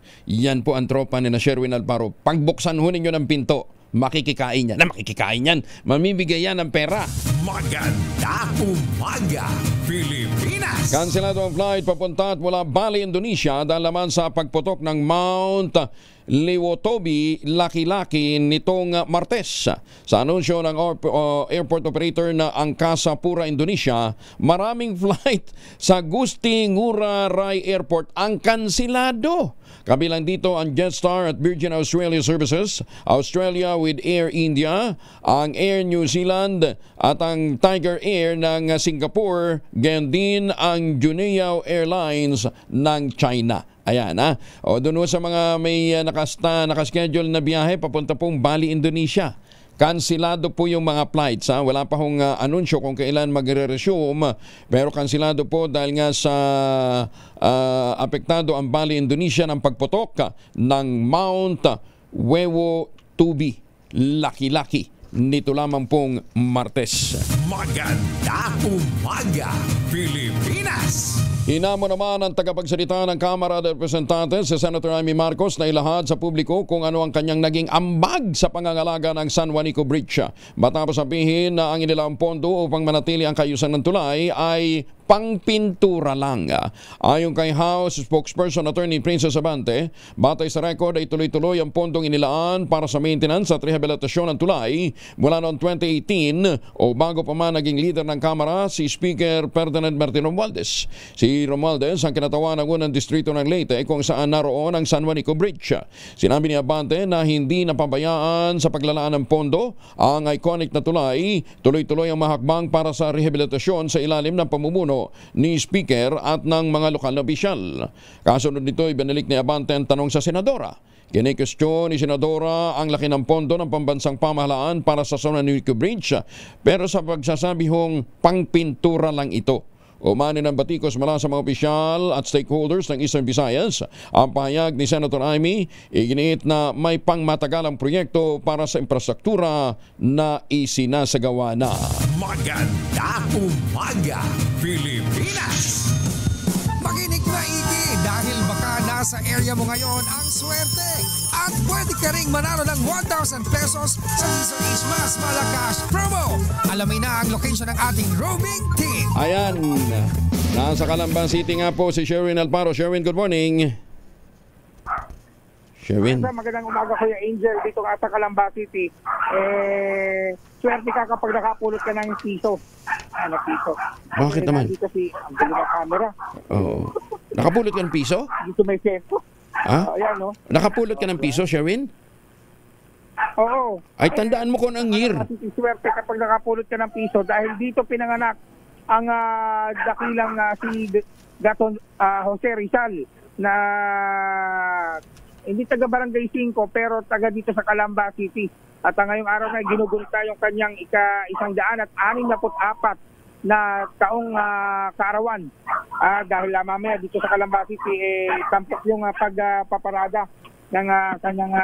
po ang tropa ni na Sherwin Alparo. Pagbuksan ho ninyo ng pinto, makikikain yan. Makikikain yan. Mamibigay yan ng pera. Maganda umaga, Pilipinas. Kanselado ang flight papunta at mula Bali, Indonesia dahil naman sa pagputok ng Mount Lewotobi, Laki-Laki nitong Martes. Sa anunsyo ng airport operator na Angkasa Pura, Indonesia, maraming flight sa Gusti Ngurah Rai Airport ang kansilado. Kabilang dito ang Jetstar at Virgin Australia Services, Australia with Air India, ang Air New Zealand at ang Tiger Air ng Singapore, gayon din ang Juneyao Airlines ng China. Ayan, ha? O doon sa mga may nakaschedule na biyahe papunta pong Bali, Indonesia. Kansilado po yung mga flights. Ha? Wala pa hong anunsyo kung kailan magre-resume, pero kansilado po dahil nga sa apektado ang Bali, Indonesia ng pagputok ng Mount Lewotobi, Laki-Laki nito lamang pong Martes. Maganda umaga, Pilipinas. Hinamo naman ang tagapagsalita ng Kamara de Representantes si Senator Amy Marcos na ilahad sa publiko kung ano ang kanyang naging ambag sa pangangalaga ng San Juanico Bridge. Matapos sabihin na ang inilang pondo upang manatili ang kaayusan ng tulay ay pangpintura lang. Ayon kay House Spokesperson Attorney Princess Abante, batay sa record ay tuloy-tuloy ang pondong inilaan para sa maintenance at rehabilitasyon ng tulay mula noong 2018 o bago pa man naging leader ng Kamara si Speaker Ferdinand Martin Romualdez. Si Romualdez ang kinatawa ng unang distrito ng Leyte kung saan naroon ang San Juanico Bridge. Sinabi ni Abante na hindi napabayaan sa paglalaan ng pondo ang iconic na tulay, tuloy-tuloy ang mahakbang para sa rehabilitasyon sa ilalim ng pamumuno ni Speaker at ng mga lokal na opisyal. Kasunod nito, ibinalik ni Abante ang tanong sa Senadora. Kini-question ni Senadora ang laki ng pondo ng pambansang pamahalaan para sa San Juanico Bridge, pero sa pagsasabi hong pangpintura lang ito. Umani ng batikos mula sa mga opisyal at stakeholders ng Eastern Visayas, ang pahayag ni Senator Amy, iginiit na may pangmatagalang proyekto para sa infrastruktura na isinasagawa na. Maganda umaga, Pilipinas. Makinig maigi dahil baka nasa area mo ngayon ang swerte at pwede ka ring manalo ng 1,000 pesos sa DZRH Mas Malakas promo. Alamin na ang location ng ating roaming team. Ayan, nasa Calamba City nga po si Sherwin Alparo. Sherwin, good morning. Sherwin. Magandang umaga, Kuya Angel, dito nga sa Calamba City. Swerte ka kapag nakapulot ka ng piso. Piso. Bakit naman? Dito kasi ang galing ng camera. Oo. Nakapulot ka ng piso? Dito may sento. Ha? Ayan, no? Nakapulot ka ng piso, Sherwin? Oo. Ay, tandaan mo kung ang year. Swerte kapag nakapulot ka ng piso dahil dito pinanganak ang dakilang si Gaton Jose Rizal na hindi taga Barangay 5 pero taga dito sa Calamba City. At ngayong araw na ginugunita yung kanyang ika-164 na taong kaarawan. dahil mamaya dito sa Calamba City tampok yung pagpaparada ng kanyang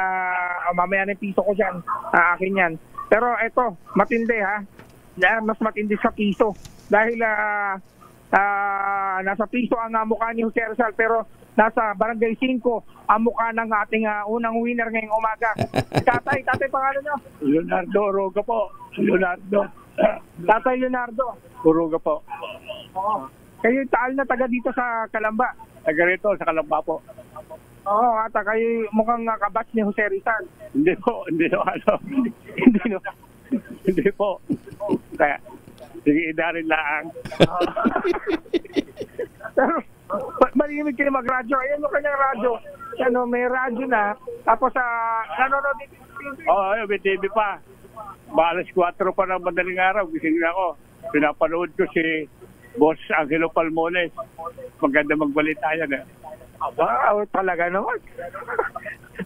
mamaya ng piso ko dyan, akin yan. Pero eto, matindi mas matindi sa piso dahil nasa piso ang mukha ni Jose Rizal, pero nasa Barangay 5 ang mukha ng ating unang winner ngayong umaga. Tatay pangalan nyo? Leonardo Uruga po. Tatay Leonardo Uruga po. Oo. Kayo taal na taga dito sa Calamba? Taga rito sa Calamba po. Oo, ata kayo mukhang kabatch ni Jose Rizal. Hindi po. Hindi po. Kaya, sige, idarin lang. Pero, malimig kayo mag-radyo. Ayan yung kanyang radyo. May radyo na. Tapos, nanonood dito sa TV. Oo, may TV pa. Alas 4 pa ng madaling araw. Gising na ako. Pinapanood ko si Boss Angelo Palmones. Maganda magbalita yan. Aba, talaga naman.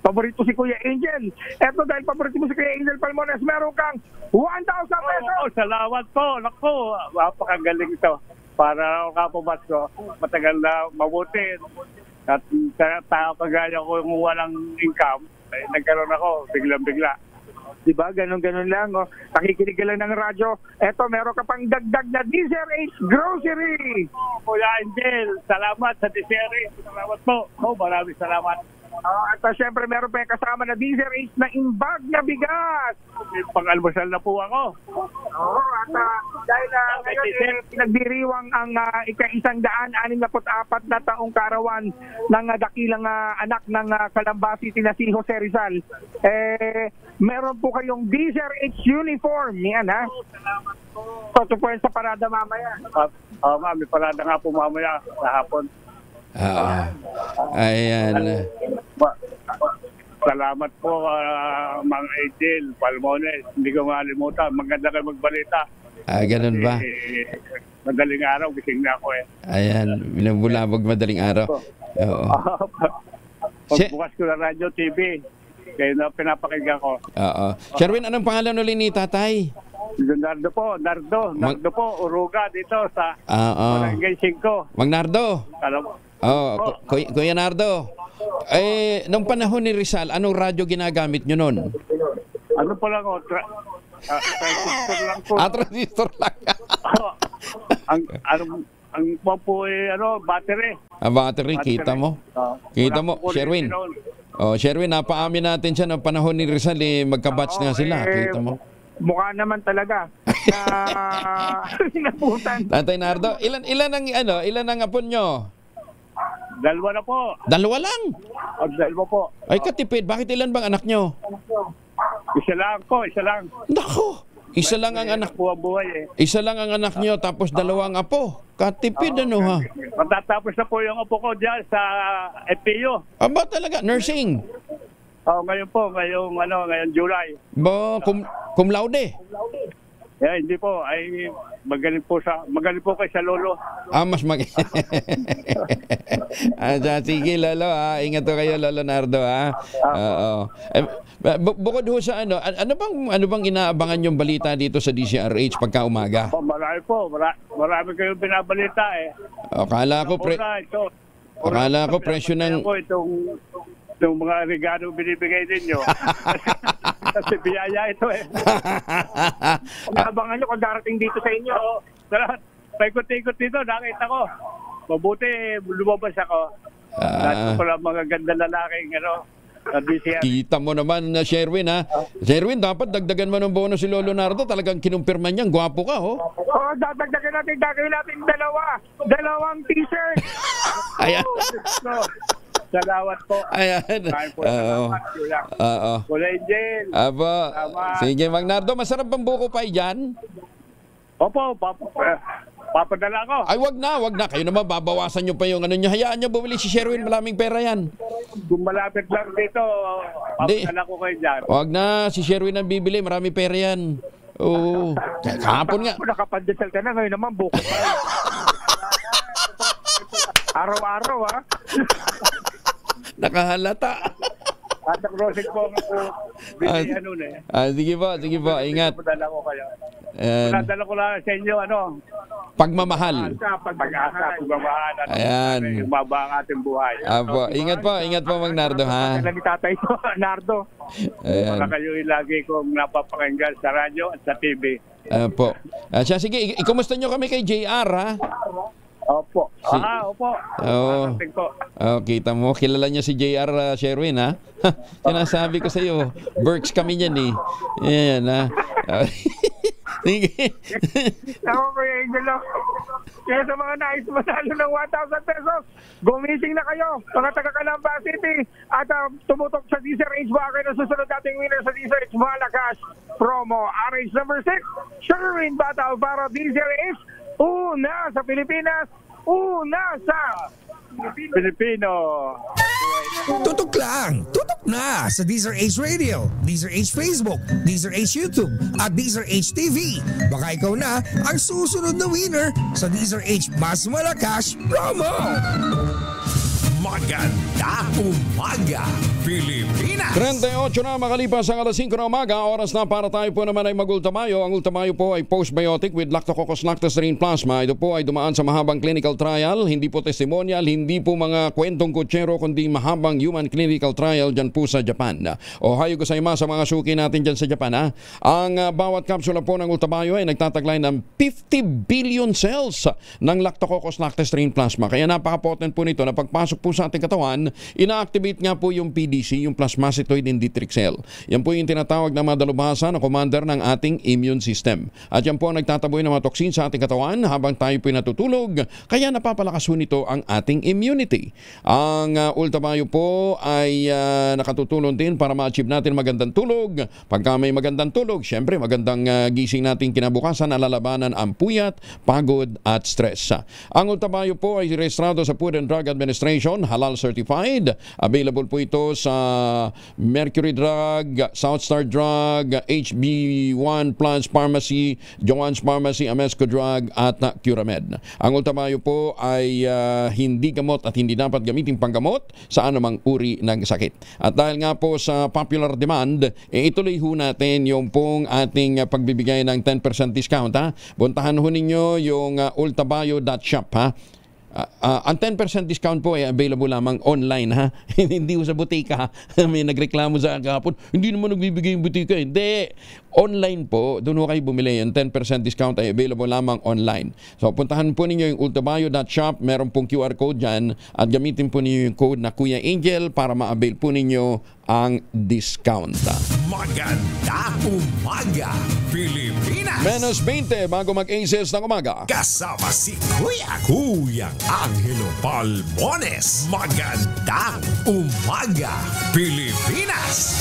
Paborito si Kuya Angel. Eto, dahil paborito mo si Kuya Angel Palmones, meron kang 1,000 pesos. Oo, salamat po. Naku, mapakagaling ito. Para ako kapabat ko, matagal na mabuti. At sa tao kagaya ko yung walang income, nagkaroon ako biglang-bigla. Diba? Ganon-ganon lang. Nakikinig ka lang ng radyo. Eto, meron ka pang dagdag na DZRH Grocery. Kuya Angel, salamat sa DZRH. Salamat po. Maraming salamat. At syempre, meron pa yung kasama na DZRH na imbag na bigas. Pang-almusal na po ako. Oo, at dahil ngayon pinagdiriwang ang ika-164 na taong karawan ng dakilang anak ng Calamba City na si Jose Rizal. Meron po kayong DZRH uniform. Yan Salamat po. So, po sa parada mamaya. May parada nga po mamaya sa hapon. Ayan. Salamat po, Mang Angel Palmones. Hindi ko malimutan. Maganda kayo magbalita. Ganun ba? Madaling araw, gising na ako Ayan, binabulabog madaling araw. Oo. Pagbukas ko na radyo, TV. Kaya na pinapakinggan ko. Oo. Sherwin, anong pangalan ulit ni tatay? Nardo po, Nardo po, Uruga dito sa Barangay 5. Mang Nardo. Kuya Nardo. Nung panahon ni Rizal, anong radyo ginagamit nyo nun? Ano pa lang transistor lang po. Transistor lang. ang po battery. Battery, kita mo? Kita mo, Sherwin. Sherwin, napaamin natin siya ng panahon ni Rizal, magkabatch nga sila. Kita mo? Mukha naman talaga naputan. Tatay Nardo, ilan ang apon nyo? Dalawa na po. Dalawa lang? Dalawa po. Ay, katipid. Bakit ilan bang anak nyo? Isa lang po, isa lang. Nako, isa lang ang anak. Isa lang ang anak nyo, tapos dalawang apo. Katipid ha? Matatapos na po yung apo ko dyan sa FPU. Aba talaga, nursing? Ngayon po, ngayon July. Cum laude? Hindi po, ay magaling po kayo sa lolo. Mas magaling. Sige lolo ingat po kayo Lolo Nardo Oo. Bukod ho sa ano bang inaabangan yung balita dito sa DZRH pagka umaga? Marami po, marami kayong binabalita Akala ko presyo ng itong mga regalo binibigay ninyo. Kasi biyaya ito Abangan nyo kung darating dito sa inyo. Paikot-ikot dito, nakita ko. Mabuti, lumabas ako. Lahat ko pala mga ganda lalaking Kita mo naman na Sherwin Sherwin, dapat dagdagan mo ng bonus si Lolo Nardo. Talagang kinumpirma niyan, gwapo ka Dagdagan natin dalawang t-shirt. Ayan. Salamat po. Ayan. Kuya Angel. Sige, Mang Nardo, masarap bang buko pa dyan? Opo, papadala ko. Ay, wag na. Kayo naman, babawasan nyo pa yung nyo. Hayaan nyo bumili si Sherwin, maraming pera yan. Kung malapit lang dito, papadala ko kayo dyan. Wag na, si Sherwin ang bibili, maraming pera yan. Oo. Kahapon nga. Nakapandesal ka na, ngayon naman buko pa. Araw-araw Nakahalata. At ang rosig po ako bilihan nun Sige po, ingat. Padala ko kayo. Padala ko lang sa inyo, Pagmamahal. Pag-asa, pagmamahal. Ayan. Umaba ang ating buhay. Apo, ingat po Mang Nardo, ha? Kailan ni Tatay ko, Nardo. Ayan. Para kayo lagi kong napapakinggan sa radyo at sa TV. Apo. Siya, sige, ikumusta nyo kami kay JR, ha? Opo. Opo. Oo. Kita mo, kilala niya si JR Sherwin, ha? Sinasabi ko sa iyo, Berks kami niyan, eh. Ayan, ha? Sige. Ako, Kuya Angel, kaya sa mga nais manalo ng 1,000 pesos, gumising na kayo, mga taga-Calamba City, at tumutok sa DZRH. Baka kayo na susunod nating winner sa DZRH Malacash promo. RH number 6, Sherwin Battle para DZRH. Una sa Pilipinas, una sa Pilipino. Tutok lang, tutok na sa DZRH Radio, DZRH Facebook, DZRH YouTube, at DZRH TV. Baka ikaw na ang susunod na winner sa DZRH Mas Malacash promo. Maganda umaga, Pilipinas! 38 na makalipas ang alas 5 na umaga. Oras na para tayo po naman ay mag-ultamayo. Ang ultamayo po ay postbiotic with Lactococcus lactoserine plasma. Ito po ay dumaan sa mahabang clinical trial. Hindi po testimonial, hindi po mga kwentong kutsero, kundi mahabang human clinical trial dyan po sa Japan. Ohayo gozaimasu sa mga suki natin dyan sa Japan, ha? Ang bawat kapsula po ng ultamayo ay nagtataglay ng 50 billion cells ng Lactococcus lactoserine plasma. Kaya napaka-potent po nito na pagpasok po sa ating katawan, ina-activate nga po yung PDC, yung plasmacytoid dendritic cell. Yan po yung tinatawag na madalubhasa na commander ng ating immune system. At yan po ang nagtataboy ng mga toxin sa ating katawan habang tayo po natutulog, kaya napapalakas po nito ang ating immunity. Ang ultamayo po ay nakatutulong din para ma-achieve natin magandang tulog. Pagka may magandang tulog, syempre magandang gising natin kinabukasan, alalabanan ang puyat, pagod at stress. Ang ultamayo po ay rehistrado sa Food and Drug Administration, halal certified. Available po ito sa Mercury Drug, Southstar Drug, HB1 Plus Pharmacy, Joanne's Pharmacy, Amesco Drug at Curamed. Ang ultamayo po ay hindi gamot at hindi dapat gamitin panggamot sa anumang uri ng sakit. At dahil nga po sa popular demand, ituloy ho natin yung pong ating pagbibigay ng 10% discount, ha? Puntahan ho ninyo yung ultabio.shop, ha? Ang 10% discount po ay available lamang online, ha? Hindi ko sa butika, ha? May nagreklamo sa kahapon, hindi naman nagbibigay yung butika. Hindi, online po, doon ho kayo bumili. Yung 10% discount ay available lamang online. So puntahan po ninyo yung ultabio.shop, meron pong QR code dyan, at gamitin po ninyo yung code na Kuya Angel para ma-avail po ninyo ang discount. Maganda umaga, Pilipinas! Menos 20 bago mag-aces ng umaga. Kasama si Kuyang Angelo Palmones. Magandang umaga, Pilipinas!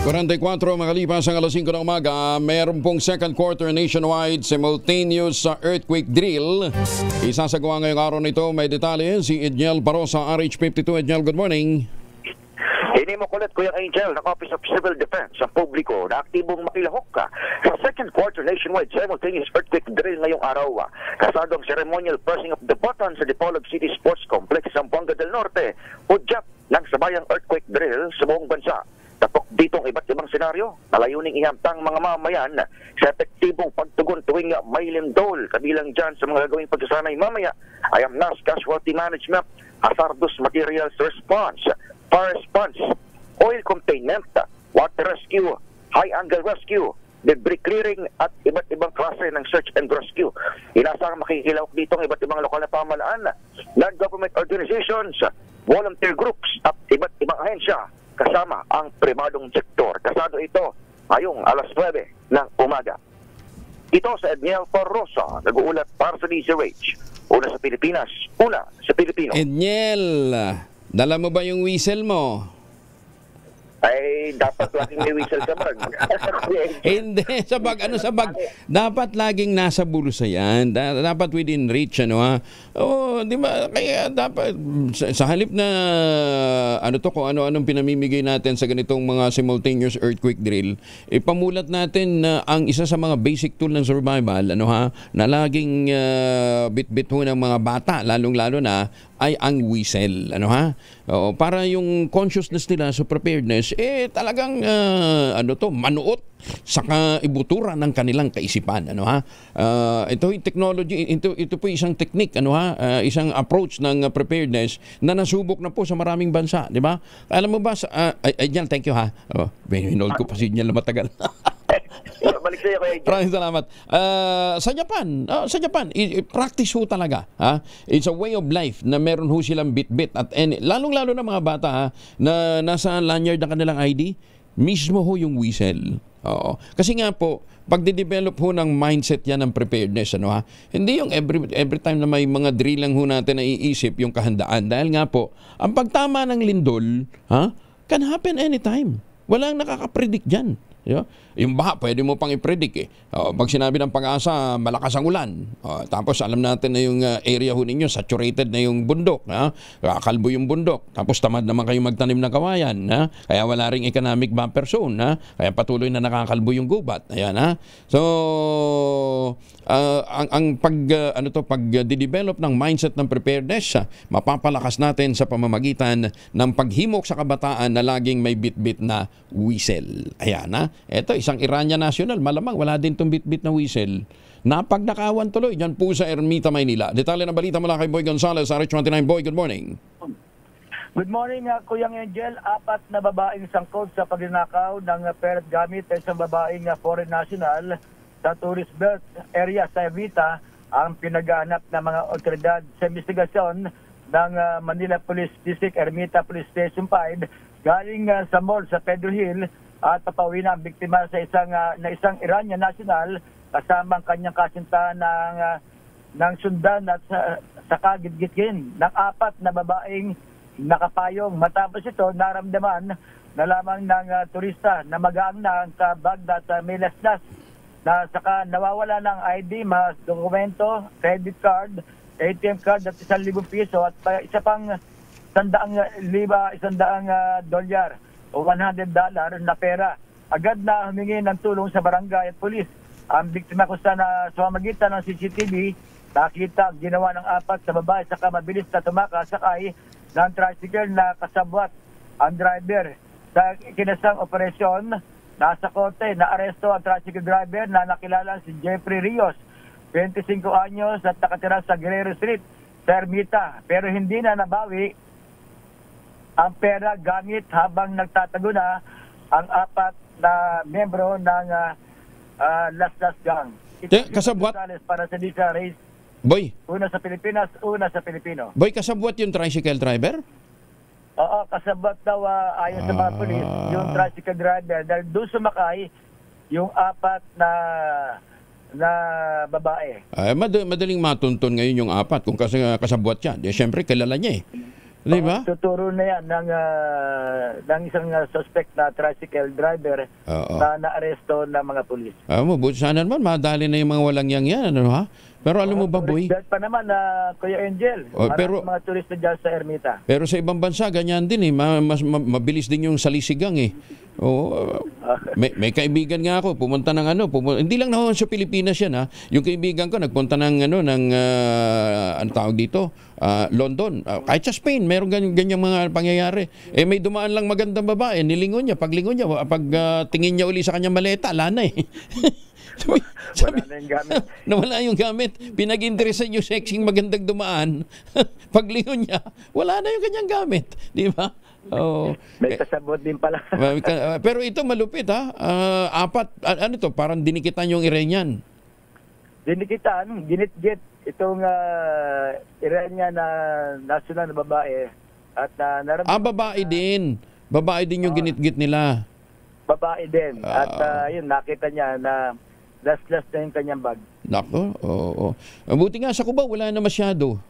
44 makalipas ang alas 5 ng umaga, meron pong second quarter nationwide simultaneous earthquake drill. Isasagawa ngayong araw nito. May detalye si Edniel Parosa, RH52. Edniel, good morning. Hindi mo kulit, Kuya Angel, ng Office of Civil Defense sa publiko na aktibong makilahok ka sa second quarter nationwide simultaneous earthquake drill ngayong araw. Kasado ang ceremonial pressing of the button sa Dipolog City Sports Complex sa Zamboanga del Norte, udyap ng sabayang earthquake drill sa buong bansa. Tapok dito ang iba't ibang senaryo na layuning ihamtang mga mamayan sa epektibong pagtugon tuwing may lindol. Kabilang dyan sa mga gagawing pagsasanay mamaya ay ang mass casualty management, hazardous materials response, fire response, oil containment, water rescue, high-angle rescue, debris clearing at iba't ibang klase ng search and rescue. Inasang makikilahok dito ang iba't ibang lokal na pamahalaan, non-government organizations, volunteer groups at iba't ibang ahensya kasama ang pribadong sektor. Kasado ito ngayong alas 9 ng umaga. Ito sa Edniel Parrosa, nag-uulat para sa DZRH. Una sa Pilipinas, una sa Pilipino. Edniel, dala mo ba yung whistle mo? Ay, dapat laging may whistle ka, Mark. Hindi, dapat laging nasa bulsa yan. Dapat within reach, ano, ha? Oh, di ba? Kaya dapat, sa halip na, kung ano-anong pinamimigay natin sa ganitong mga simultaneous earthquake drill, ipamulat natin na ang isa sa mga basic tool ng survival, na laging bit-bit ho ng mga bata, lalong-lalo na, ay ang whistle, para yung consciousness nila sa preparedness talagang manuot sa kaibuturan ng kanilang kaisipan, ito yung technology, ito po isang technique, isang approach ng preparedness na nasubok na po sa maraming bansa, di ba? Alam mo ba Angel, thank you hinold ko pa si Angel na matagal. Balik sa'yo, Kuya Angel. Maraming salamat. Sa Japan, practice ho talaga. It's a way of life na meron ho silang bit-bit. At lalong-lalo na mga bata na nasa lanyard ng kanilang ID, mismo ho yung whistle. Oo. Kasi nga po, pagde-develop ho ng mindset yan ng preparedness, hindi yung every time na may mga drill lang ho natin na iisip yung kahandaan. Dahil nga po, ang pagtama ng lindol, can happen anytime. Walang nakakapredict dyan. Yung baha, pwede mo pang i-predict pag sinabi ng Pag-asa, malakas ang ulan. Tapos alam natin na yung area ho ninyo, saturated na yung bundok. Kalbo yung bundok. Tapos tamad naman kayong magtanim ng kawayan. Kaya wala ring economic buffer zone. Kaya patuloy na nakakalbo yung gubat. Ayan, So, ang pag-develop ng mindset ng preparedness, mapapalakas natin sa pamamagitan ng paghimok sa kabataan na laging may bit-bit na whistle. Ayan, Ito, isang Iranian national, malamang wala din itong bit-bit na whistle. Napagnakawan tuloy dyan po sa Ermita, Maynila. Detalye ng balita mula kay Boy Gonzales, RH29. Boy, good morning. Good morning, Kuya Angel. 4 na babaeng sangkot sa pagnanakaw ng pera gamit sa isang babaeng foreign national sa tourist belt area sa Ermita ang pinaghahanap ng mga otoridad sa investigasyon ng Manila Police District Ermita Police Station 5 galing sa mall sa Pedro Hill at papauwi na ang biktima sa isang Iranian national kasama ang kanyang kasintahan ng sundan at sa kagitgitkin ng 4 na babaeng nakapayong. Matapos ito, naramdaman na lamang ng turista na magaang na sa Baghdad sa may laslas na saka nawawala ng ID, mga dokumento, credit card, ATM card at 1,000 piso at isa pang $100 o $100 na pera. Agad na humingi ng tulong sa barangay at pulis. Ang biktima ko sa pamamagitan ng CCTV, nakita ang ginawa ng 4 sa babae saka mabilis na tumakasakay ng tricycle na kasabwat ang driver. Sa kinasang operasyon, nasa korte na aresto ang tricycle driver na nakilala si Jeffrey Rios, 25 anyos at nakatira sa Guerrero Street sa Ermita. Pero hindi na nabawi ang pera gamit habang nagtatago na ang 4 na membro ng Laslas Gang. Kasabwat? Para sa Disa Race. Boy. Una sa Pilipinas, una sa Pilipino. Boy, kasabwat yung tricycle driver? Oo, kasabwat daw ayon sa mga polis yung tricycle driver dahil doon sumakay yung 4 na babae. Madaling matuntun ngayon yung 4 kung kasabwat siya. Siyempre, kilala niya Di ba? Tuturo na yan ng isang suspect na tricycle driver na naaresto ng mga pulis. Buti sana naman, madali na yung mga walang yan, Pero alam mo ba, Boy? Pa naman, Kuya Angel, pero mga turista dyan sa Ermita. Pero sa ibang bansa, ganyan din mabilis din yung salisigang may kaibigan nga ako, pumunta ng hindi lang na sa Pilipinas yan Yung kaibigan ko nagpunta ng ano tawag dito, London. Kahit sa Spain, meron ganyang mga pangyayari. May dumaan lang magandang babae, nilingon niya, paglingon niya, tingin niya uli sa kanyang maleta, lana nawala yung gamit. Pinag-interesan yung sexing magandang dumaan. Paglingon niya, wala na yung kanyang gamit. Di ba? May kasabot din pala. Pero ito malupit 4. Ano to? Parang dinikitan yung Iranian. Dinikitan, ginit-git itong Iranian na national na babae. At babae din. Babae din yung ginit-git nila. Babae din. At yun, nakita niya na last na yung kanyang bag. Nako, Buti nga sa Cubao, wala na masyado.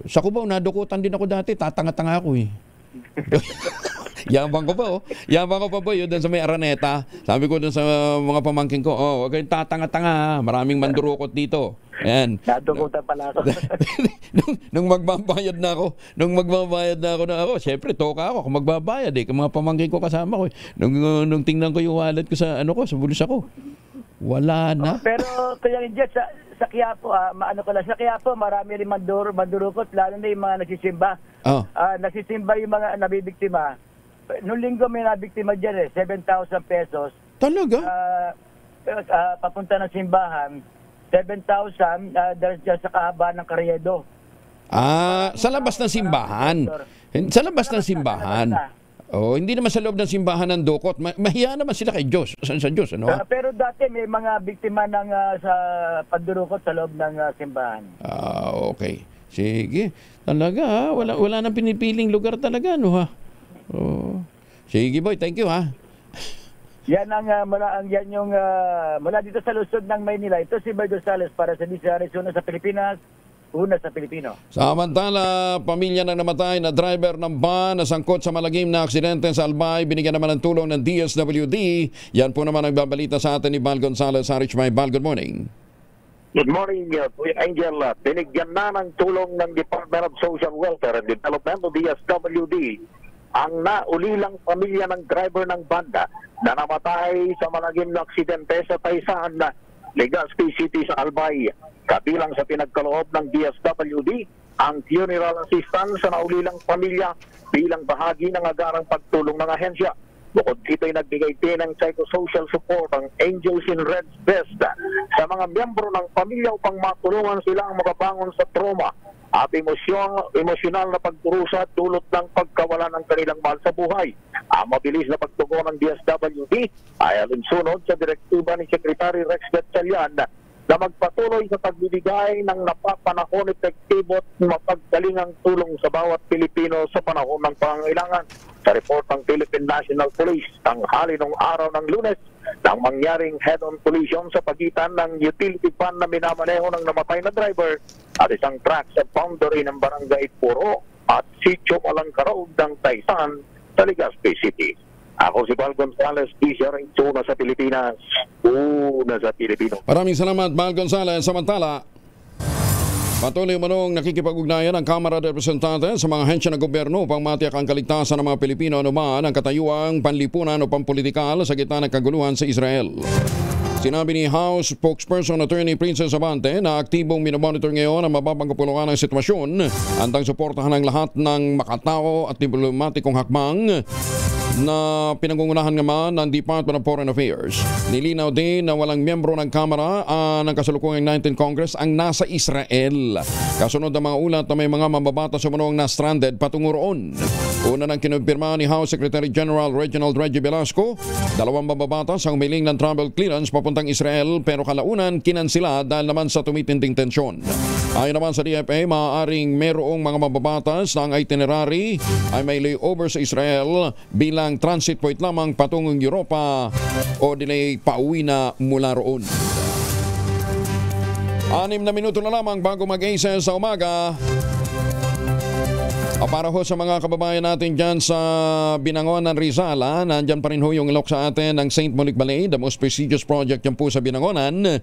Sa Cubao, nadukutan din ako dati. Tatanga-tanga ako Yabang ko pa Yabang ko pa Boy, doon sa may Araneta. Sabi ko doon sa mga pamangkin ko, huwag kayong tatanga-tanga, maraming mandurukot dito. Ayan. Nadukutan pala ako. nung magbabayad na ako, syempre toka ako kung magbabayad kung mga pamangkin ko kasama ko. Nung tingnan ko yung wallet ko sa sa bulsa ko. Wala na. Pero kaya sa sa Quiapo, sa Quiapo, marami rin mandurukot, lalo na yung mga nagsisimba. Nagsisimba yung mga nabibiktima. Noong linggo may nabiktima dyan 7,000 pesos. Talaga? Papunta ng simbahan, 7,000 dahil sa kahaba ng Karyedo. Sa labas ng simbahan. Sa labas ng simbahan. Hindi naman sa loob ng simbahan ng dukot. Mahiya naman sila kay Diyos. Sa Diyos, ano? Pero dati may mga biktima ng sa pandurukot sa loob ng simbahan. Okay. Sige. Talaga, wala nang pinipiling lugar talaga, no, ha? Sige, boy. Thank you, ha? Yan mula dito sa lungsod ng Maynila. Ito si Boy Gonzales para sa DCRS Una sa Pilipinas. Una sa Pilipino. Samantala, pamilya ng namatay na driver ng van na sangkot sa malagim na aksidente sa Albay, binigyan naman ng tulong ng DSWD. Yan po naman ang babalita sa atin ni Val Gonzales. May Val, good morning. Good morning, Kuya Angel. Binigyan na ng tulong ng Department of Social Welfare and Development o DSWD ang naulilang pamilya ng driver ng banda na namatay sa malagim na aksidente sa Taysan, Legazpi City sa Albay. Kabilang sa pinagkaloob ng DSWD ang funeral assistance sa naulilang pamilya bilang bahagi ng agarang pagtulong ng ahensya. Bukod dito ay nagbigay din ng psychosocial support ang Angels in Red Vest sa mga miyembro ng pamilya upang matulungan silang makabangon sa trauma at emosyonal na pagdurusa dulot ng pagkawala ng kanilang mahal sa buhay. Ang mabilis na pagtugon ng DSWD ay alinsunod sa direktiba ni Secretary Rex Gatchalian na magpatuloy sa pagbibigay ng napapanahon, epektibo at mapagdalingang tulong sa bawat Pilipino sa panahon ng pangailangan. Sa report ng Philippine National Police, tanghali nung araw ng Lunes, nang mangyaring head-on collision sa pagitan ng utility van na minamaneho ng namatay na driver at isang truck sa boundary ng Barangay Puro at Sitio Malangka Road ng Taysan sa Legazpi City. Ako si Val Gonzales, DCRH Una sa Pilipinas, Una sa Pilipino. Maraming salamat, Val Gonzales. Samantala, patuloy manong nakikipag-ugnayan ang Kamara de Representantes sa mga ahensya ng gobyerno upang matiyak ang kaligtasan ng mga Pilipino anuman ang katayuang panlipunan o pampolitikal sa gitna ng kaguluhan sa Israel. Sinabi ni House Spokesperson Attorney Princess Abante na aktibong minomonitor ngayon ang mababang kapuluan ng sitwasyon, handang suportahan ang lahat ng makatao at diplomatikong hakbang na pinangungunahan naman ng Department of Foreign Affairs. Nilinaw din na walang miyembro ng Kamara ng kasalukuyang 19th Congress ang nasa Israel. Kasunod ng mga ulat na may mga mambabatas sa munong na stranded patungo roon. Una nang kinumpirma ni House Secretary General Reginald Reggie Velasco, 2 mambabatas ang humiling ng travel clearance papuntang Israel pero kalaunan kinansila dahil naman sa tumitinding tensyon. Ayon naman sa DFA, maaaring merong mga mambabatas na ang itinerary ay may layover sa Israel bilang transit point lamang patungong Europa o delay pauwi na mula roon. 6 na minuto na lamang bago mag-8 sa umaga. Para ho sa mga kababayan natin dyan sa Binangonan, Rizal, nandyan pa rin ho yung lock sa atin ng St. Monique Ballet, the most prestigious project yan po sa Binangonan.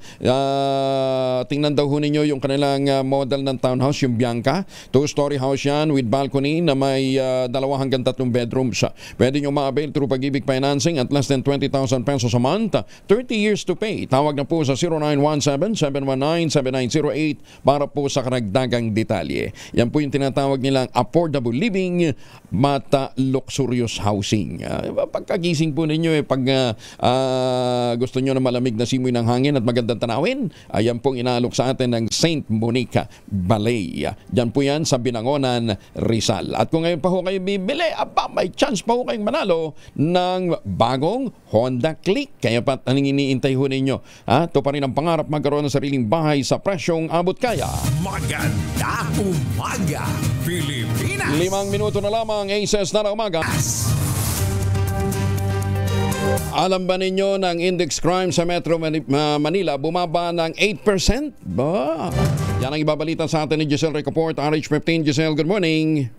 Tingnan daw ho ninyo yung kanilang model ng townhouse, yung Bianca. 2-story house yan with balcony na may 2 hanggang 3 bedrooms. Pwede nyo ma-avail through Pag-ibig Financing at less than 20,000 pesos a month. 30 years to pay. Tawag na po sa 0917-719-7908 para po sa karagdagang detalye. Yan po yung tinatawag nilang affordable living, mata luxurious housing. Pagkagising po ninyo, pag gusto nyo na malamig na simoy ng hangin at magandang tanawin, ayan pong inaalok sa atin ng St. Monique Ballet. Diyan po yan sa Binangonan, Rizal. At kung ngayon pa ho kayo bibili, may chance pa ho kayong manalo ng bagong Honda Click. Kaya pa anong iniintay ho ninyo? Ito pa rin ang pangarap magkaroon ng sariling bahay sa presyong abot kaya. Maganda umaga, Pilipinas! 5 minuto na lamang, ACES na umaga. Alam ba ninyo ng index crime sa Metro Manila bumaba ng 8%? Yan ang ibabalita sa atin ni Giselle Recaport, RH15. Giselle, good morning.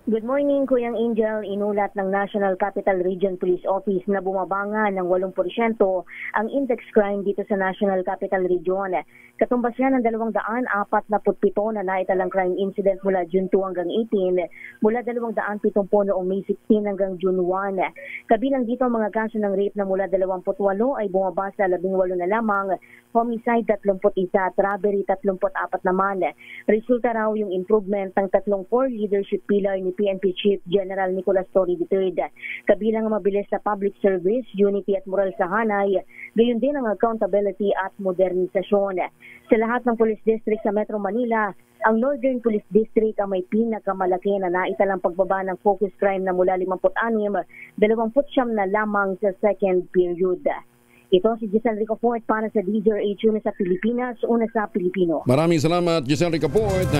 Good morning, Kuyang Angel. Inulat ng National Capital Region Police Office na bumabanga ng 8% ang index crime dito sa National Capital Region. Katumbas yan ng 247 na naitalang crime incident mula June 2 hanggang 18, mula 270 noong May 16 hanggang June 1. Kabilang dito ang mga kaso ng rape na mula 28 ay bumaba sa 18 na lamang, homicide 31, robbery 34 naman. Resulta raw yung improvement ng tatlong core leadership pillar ni PNP Chief General Nicolas Torre III. Kabilang ang mabilis sa public service, unity at moral sa hanay, gayon din ang accountability at modernisasyon. Sa lahat ng police district sa Metro Manila, ang Northern Police District ang may pinakamalaki na naitalang pagbaba ng focus crime na mula 56, 29 na lamang sa second period. Ito si Giselle Ricafort para sa DZRH, una sa Pilipinas, una sa Pilipino. Maraming salamat, Giselle Ricafort.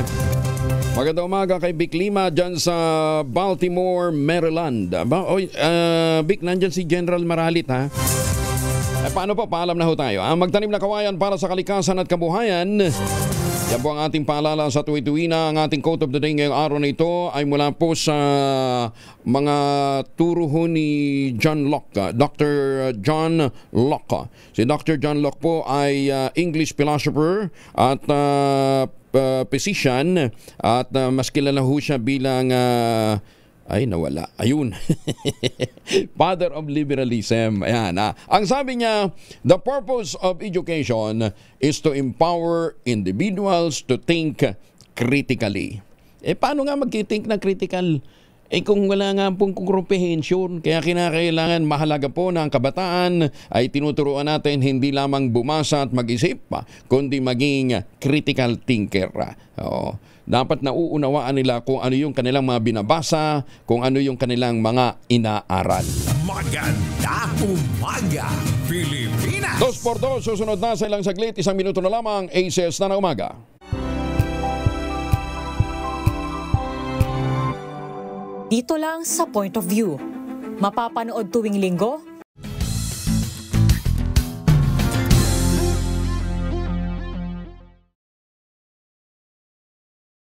Magandang umaga kay Vic Lima dyan sa Baltimore, Maryland. Vic, nandyan si General Maralit, ha? Paano po? Paalam na ho tayo. Magtanim na kawayan para sa kalikasan at kabuhayan. Yan po ang ating paalala sa tuwi-tuwi na. Ang ating quote of the day ngayong araw na ito ay mula po sa mga turo ni John Locke, Dr. John Locke. Si Dr. John Locke po ay English philosopher at physician at mas kilala ho siya bilang ay nawala. Ayun. Father of liberalism. Ayan. Ang sabi niya, the purpose of education is to empower individuals to think critically. Paano nga mag-think na critical? Kung wala nga pong comprehension, kaya kinakailangan mahalaga po na ang kabataan ay tinuturuan natin hindi lamang bumasa at mag-isip pa, kundi maging critical thinker. Dapat nauunawaan nila kung ano yung kanilang mga binabasa, kung ano yung kanilang mga inaaral. Magandang umaga, Pilipinas! 2x2, susunod na sa ilang saglit, 1 minuto na lamang, ACS na umaga. Dito lang sa Point of View. Mapapanood tuwing Linggo,